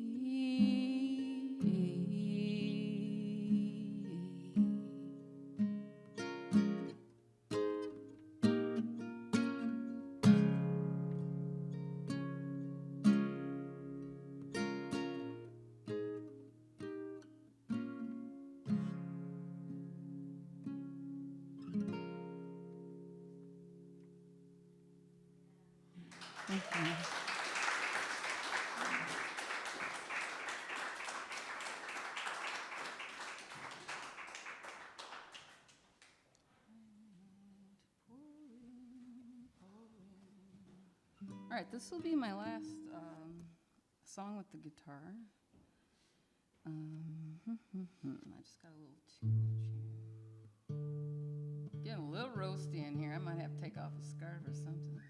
Thank you. All right, this will be my last song with the guitar. I just got a little too much here. Getting a little roasty in here. I might have to take off a scarf or something.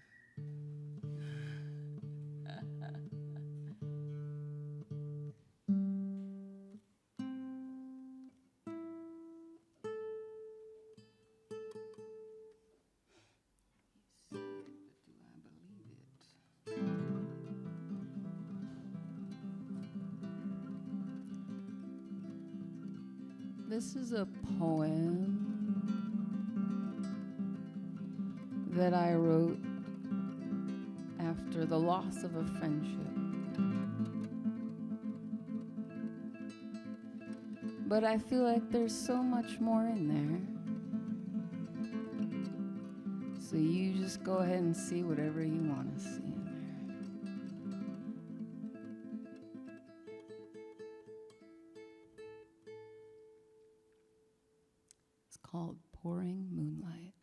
This is a poem that I wrote after the loss of a friendship. But I feel like there's so much more in there. So you just go ahead and see whatever you want to see in there. It's called Pouring Moonlight.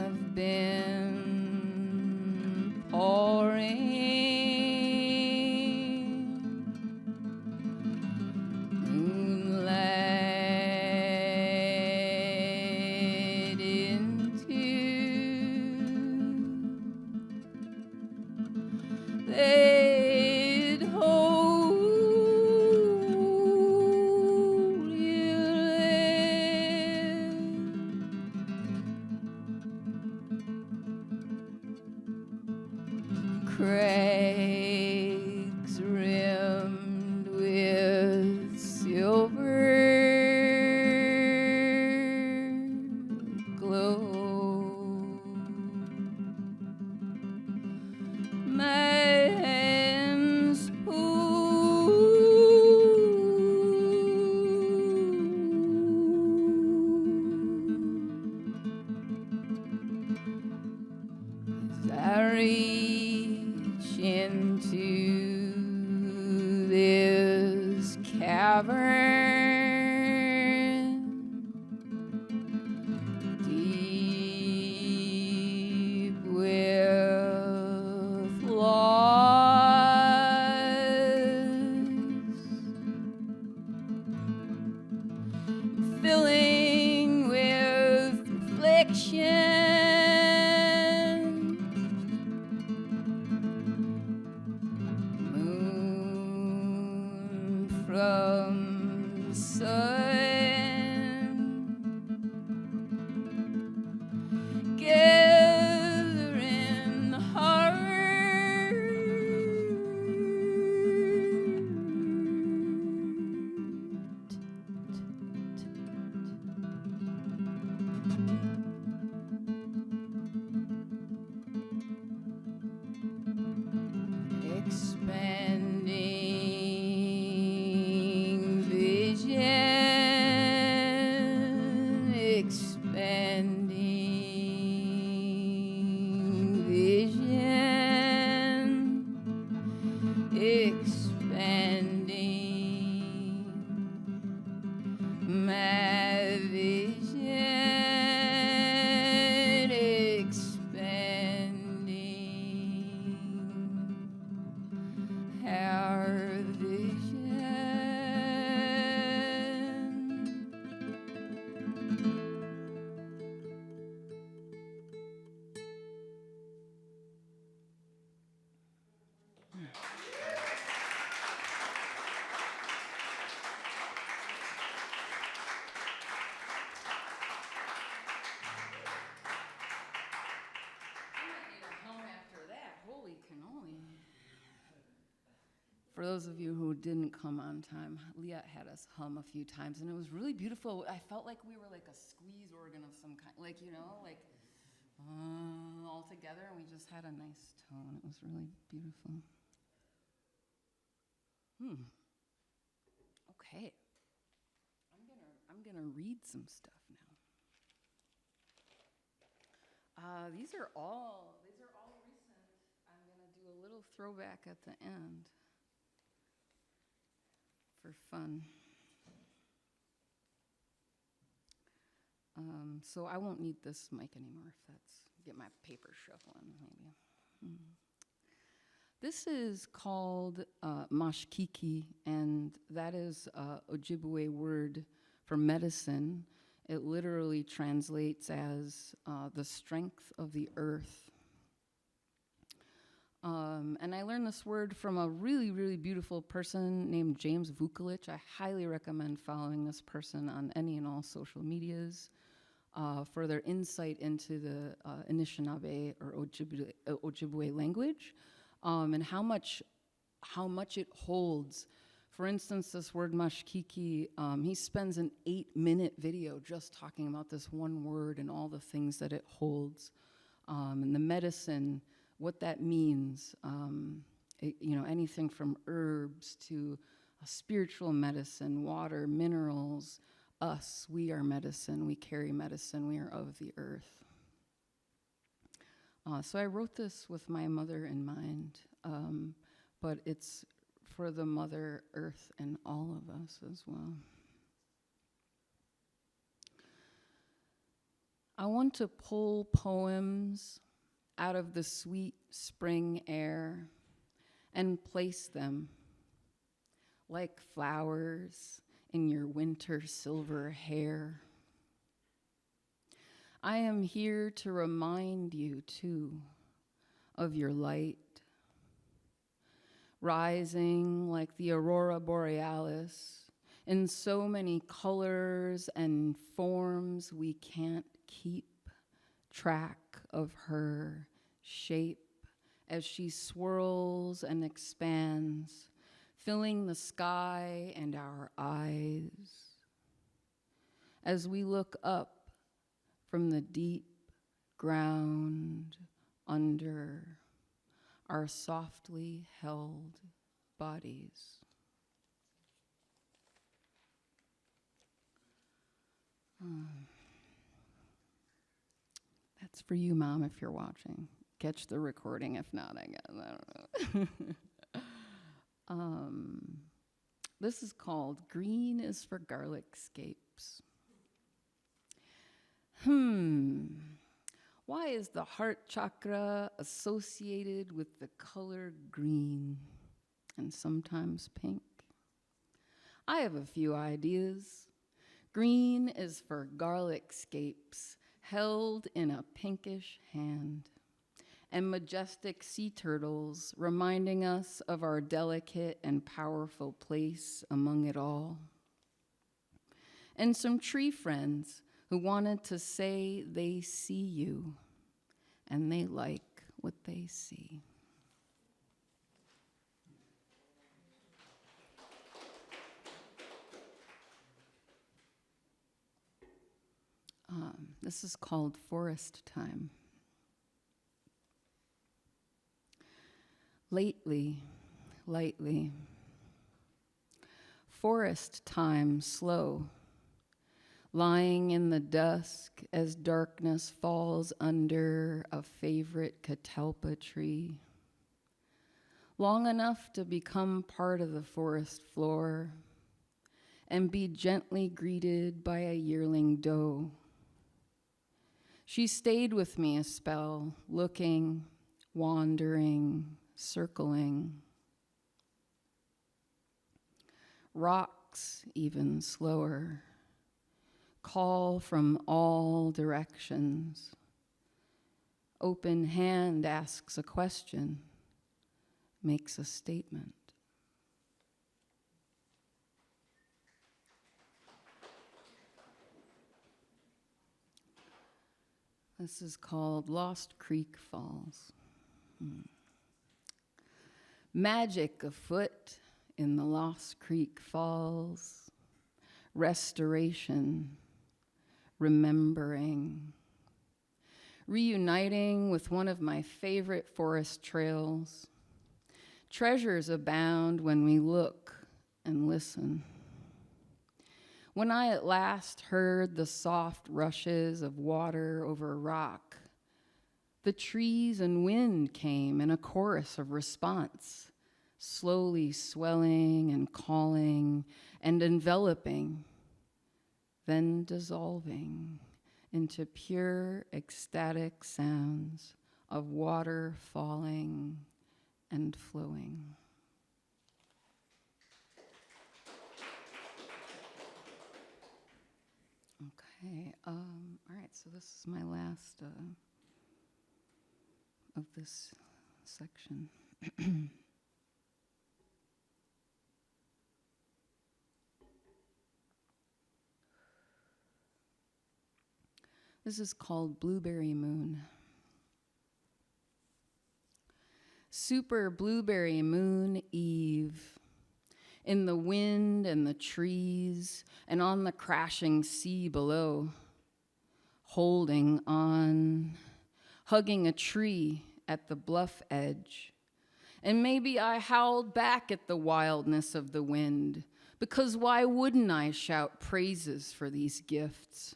I've been pouring moonlight into they'd hold you in. Crags rimmed with silver glow. reach into this cavern, deep with loss, filling with reflection. Moon from sun, gathering heart. Expanding vision, expanding vision, expanding my vision, expanding our vision. After that, holy cannoli. For those of you who didn't come on time, Liat had us hum a few times, and it was really beautiful. I felt like we were like a squeeze organ of some kind, like, you know, like all together, and we just had a nice tone. It was really beautiful. Okay. I'm gonna read some stuff now. These are all recent. I'm gonna do a little throwback at the end for fun. So I won't need this mic anymore if that's, get my paper shuffling maybe. This is called mashkiki, and that is Ojibwe word for medicine. It literally translates as the strength of the earth. And I learned this word from a really, really beautiful person named James Vukolich. I highly recommend following this person on any and all social medias for their insight into the Anishinaabe or Ojibwe language, and how much it holds. For instance, this word mashkiki, he spends an 8-minute video just talking about this one word and all the things that it holds, and the medicine, what that means, anything from herbs to spiritual medicine, water, minerals, us, we are medicine, we carry medicine, we are of the earth. So I wrote this with my mother in mind, but it's for the Mother Earth and all of us as well. I want to pull poems out of the sweet spring air and place them like flowers in your winter silver hair. I am here to remind you, too, of your light, rising like the aurora borealis in so many colors and forms we can't keep track of her shape as she swirls and expands, filling the sky and our eyes. As we look up from the deep ground under our softly held bodies. That's for you, Mom, if you're watching. catch the recording. If not, I guess, I don't know. This is called Green is for Garlic Scapes. Why is the heart chakra associated with the color green and sometimes pink? I have a few ideas. Green is for garlic scapes held in a pinkish hand, and majestic sea turtles reminding us of our delicate and powerful place among it all. And some tree friends who wanted to say they see you and they like what they see. This is called Forest Time. Lately, lightly, forest time slow, lying in the dusk as darkness falls under a favorite catalpa tree, long enough to become part of the forest floor and be gently greeted by a yearling doe. She stayed with me a spell, looking, wandering, circling. Rocks even slower, call from all directions. Open hand asks a question, makes a statement. This is called Lost Creek Falls. Magic afoot in the Lost Creek Falls. Restoration, remembering. Reuniting with one of my favorite forest trails. Treasures abound when we look and listen. When I at last heard the soft rushes of water over rock, the trees and wind came in a chorus of response, slowly swelling and calling and enveloping, then dissolving into pure ecstatic sounds of water falling and flowing. Okay, all right, so this is my last of this section. This is called Blueberry Moon. Super blueberry moon eve, in the wind and the trees and on the crashing sea below, holding on, hugging a tree at the bluff edge. And maybe I howled back at the wildness of the wind, because why wouldn't I shout praises for these gifts?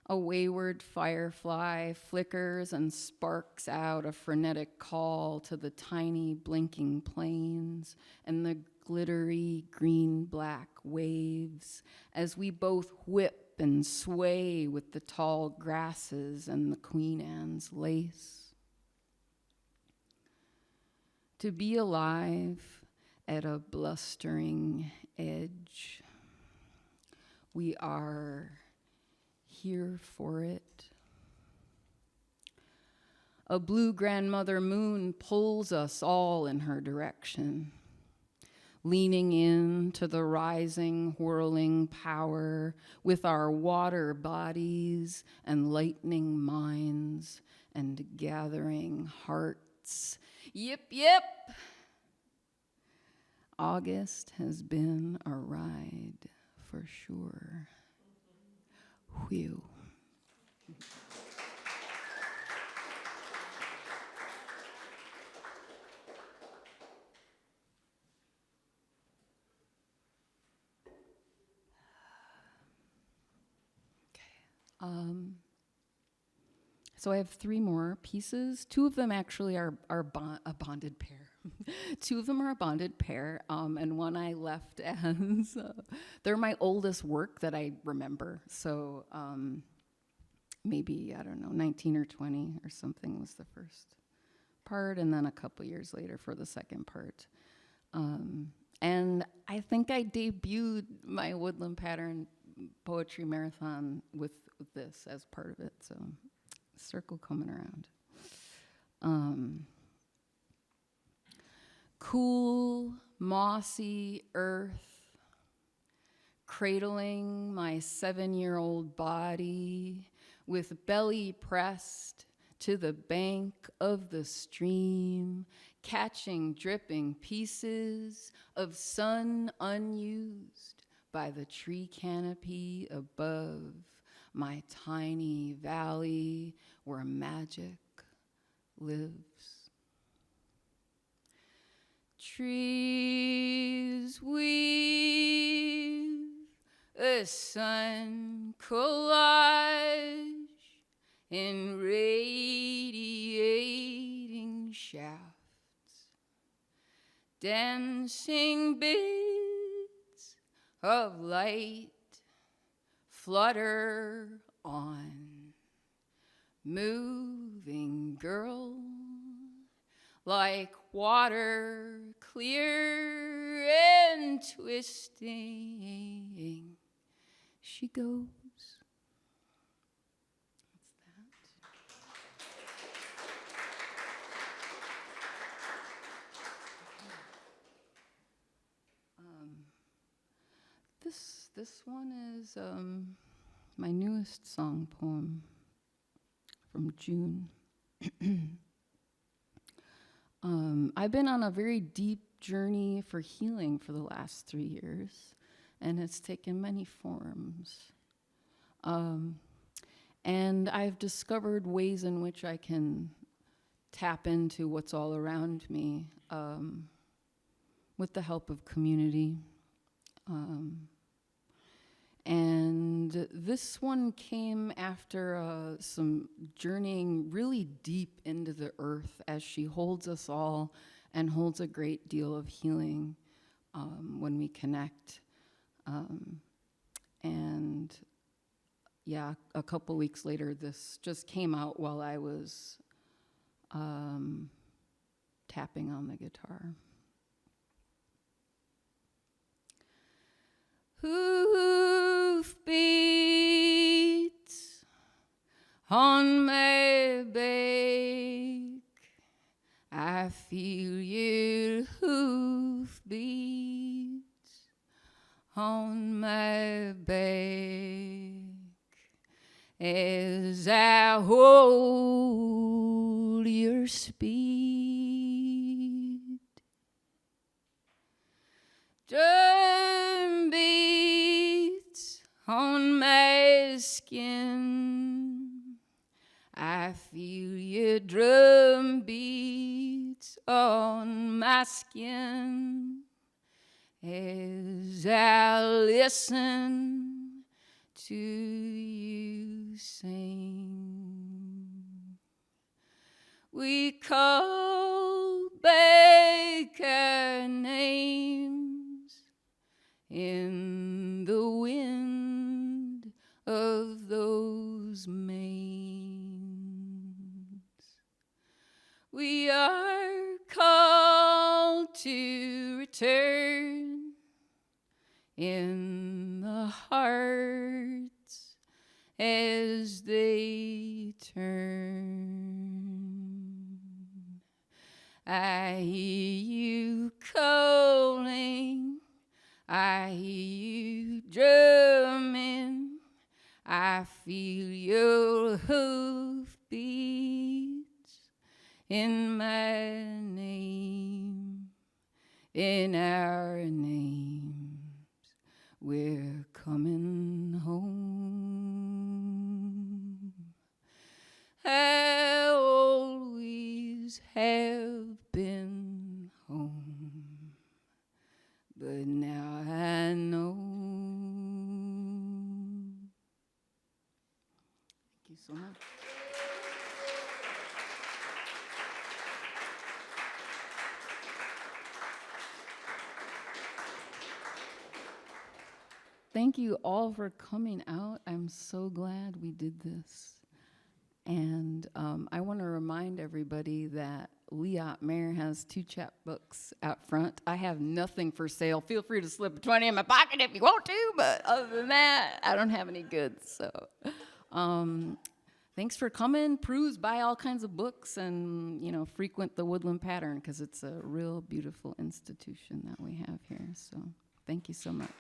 A wayward firefly flickers and sparks out a frenetic call to the tiny blinking plains and the glittery green-black waves as we both whip and sway with the tall grasses and the Queen Anne's lace. To be alive at a blustering edge, we are here for it. A blue grandmother moon pulls us all in her direction, leaning into the rising, whirling power with our water bodies and lightning minds and gathering hearts. Yip, yip! August has been a ride for sure. Whew. So I have 3 more pieces. 2 of them actually are a bonded pair. 2 of them are a bonded pair, and one I left as, they're my oldest work that I remember. So maybe, I don't know, 19 or 20 or something was the first part, and then a couple years later for the second part. And I think I debuted my Woodland Pattern Poetry Marathon with this as part of it, so circle coming around. Cool, mossy earth, cradling my 7-year-old body with belly pressed to the bank of the stream, catching dripping pieces of sun unused by the tree canopy above my tiny valley where magic lives. Trees weave a sun collage in radiating shafts, dancing bits of light flutter on, moving girl like water, clear and twisting. She goes. What's that? This one is my newest song poem from June. I've been on a very deep journey for healing for the last 3 years, and it's taken many forms. And I've discovered ways in which I can tap into what's all around me with the help of community. And this one came after some journeying really deep into the earth as she holds us all and holds a great deal of healing when we connect. And yeah, a couple weeks later, this just came out while I was tapping on the guitar. Hoofbeats on my back, I feel your hoofbeats on my back as I hold your speed. Drum beats on my skin, I feel your drum beats on my skin as I listen to you sing. We call back our names in the wind of those mains. We are called to return in the hearts as they turn. I hear you calling, I hear you drumming, I feel your hoofbeats in my name, in our names. We're coming home. I always have been home, but now I know. Thank you so much. thank you all for coming out. I'm so glad we did this. And I want to remind everybody that Liat Mayer has 2 chapbooks out front. I have nothing for sale. Feel free to slip a 20 in my pocket if you want to, but other than that, I don't have any goods. So thanks for coming. Peruse, buy all kinds of books, and frequent the Woodland Pattern, because it's a real beautiful institution that we have here. So thank you so much.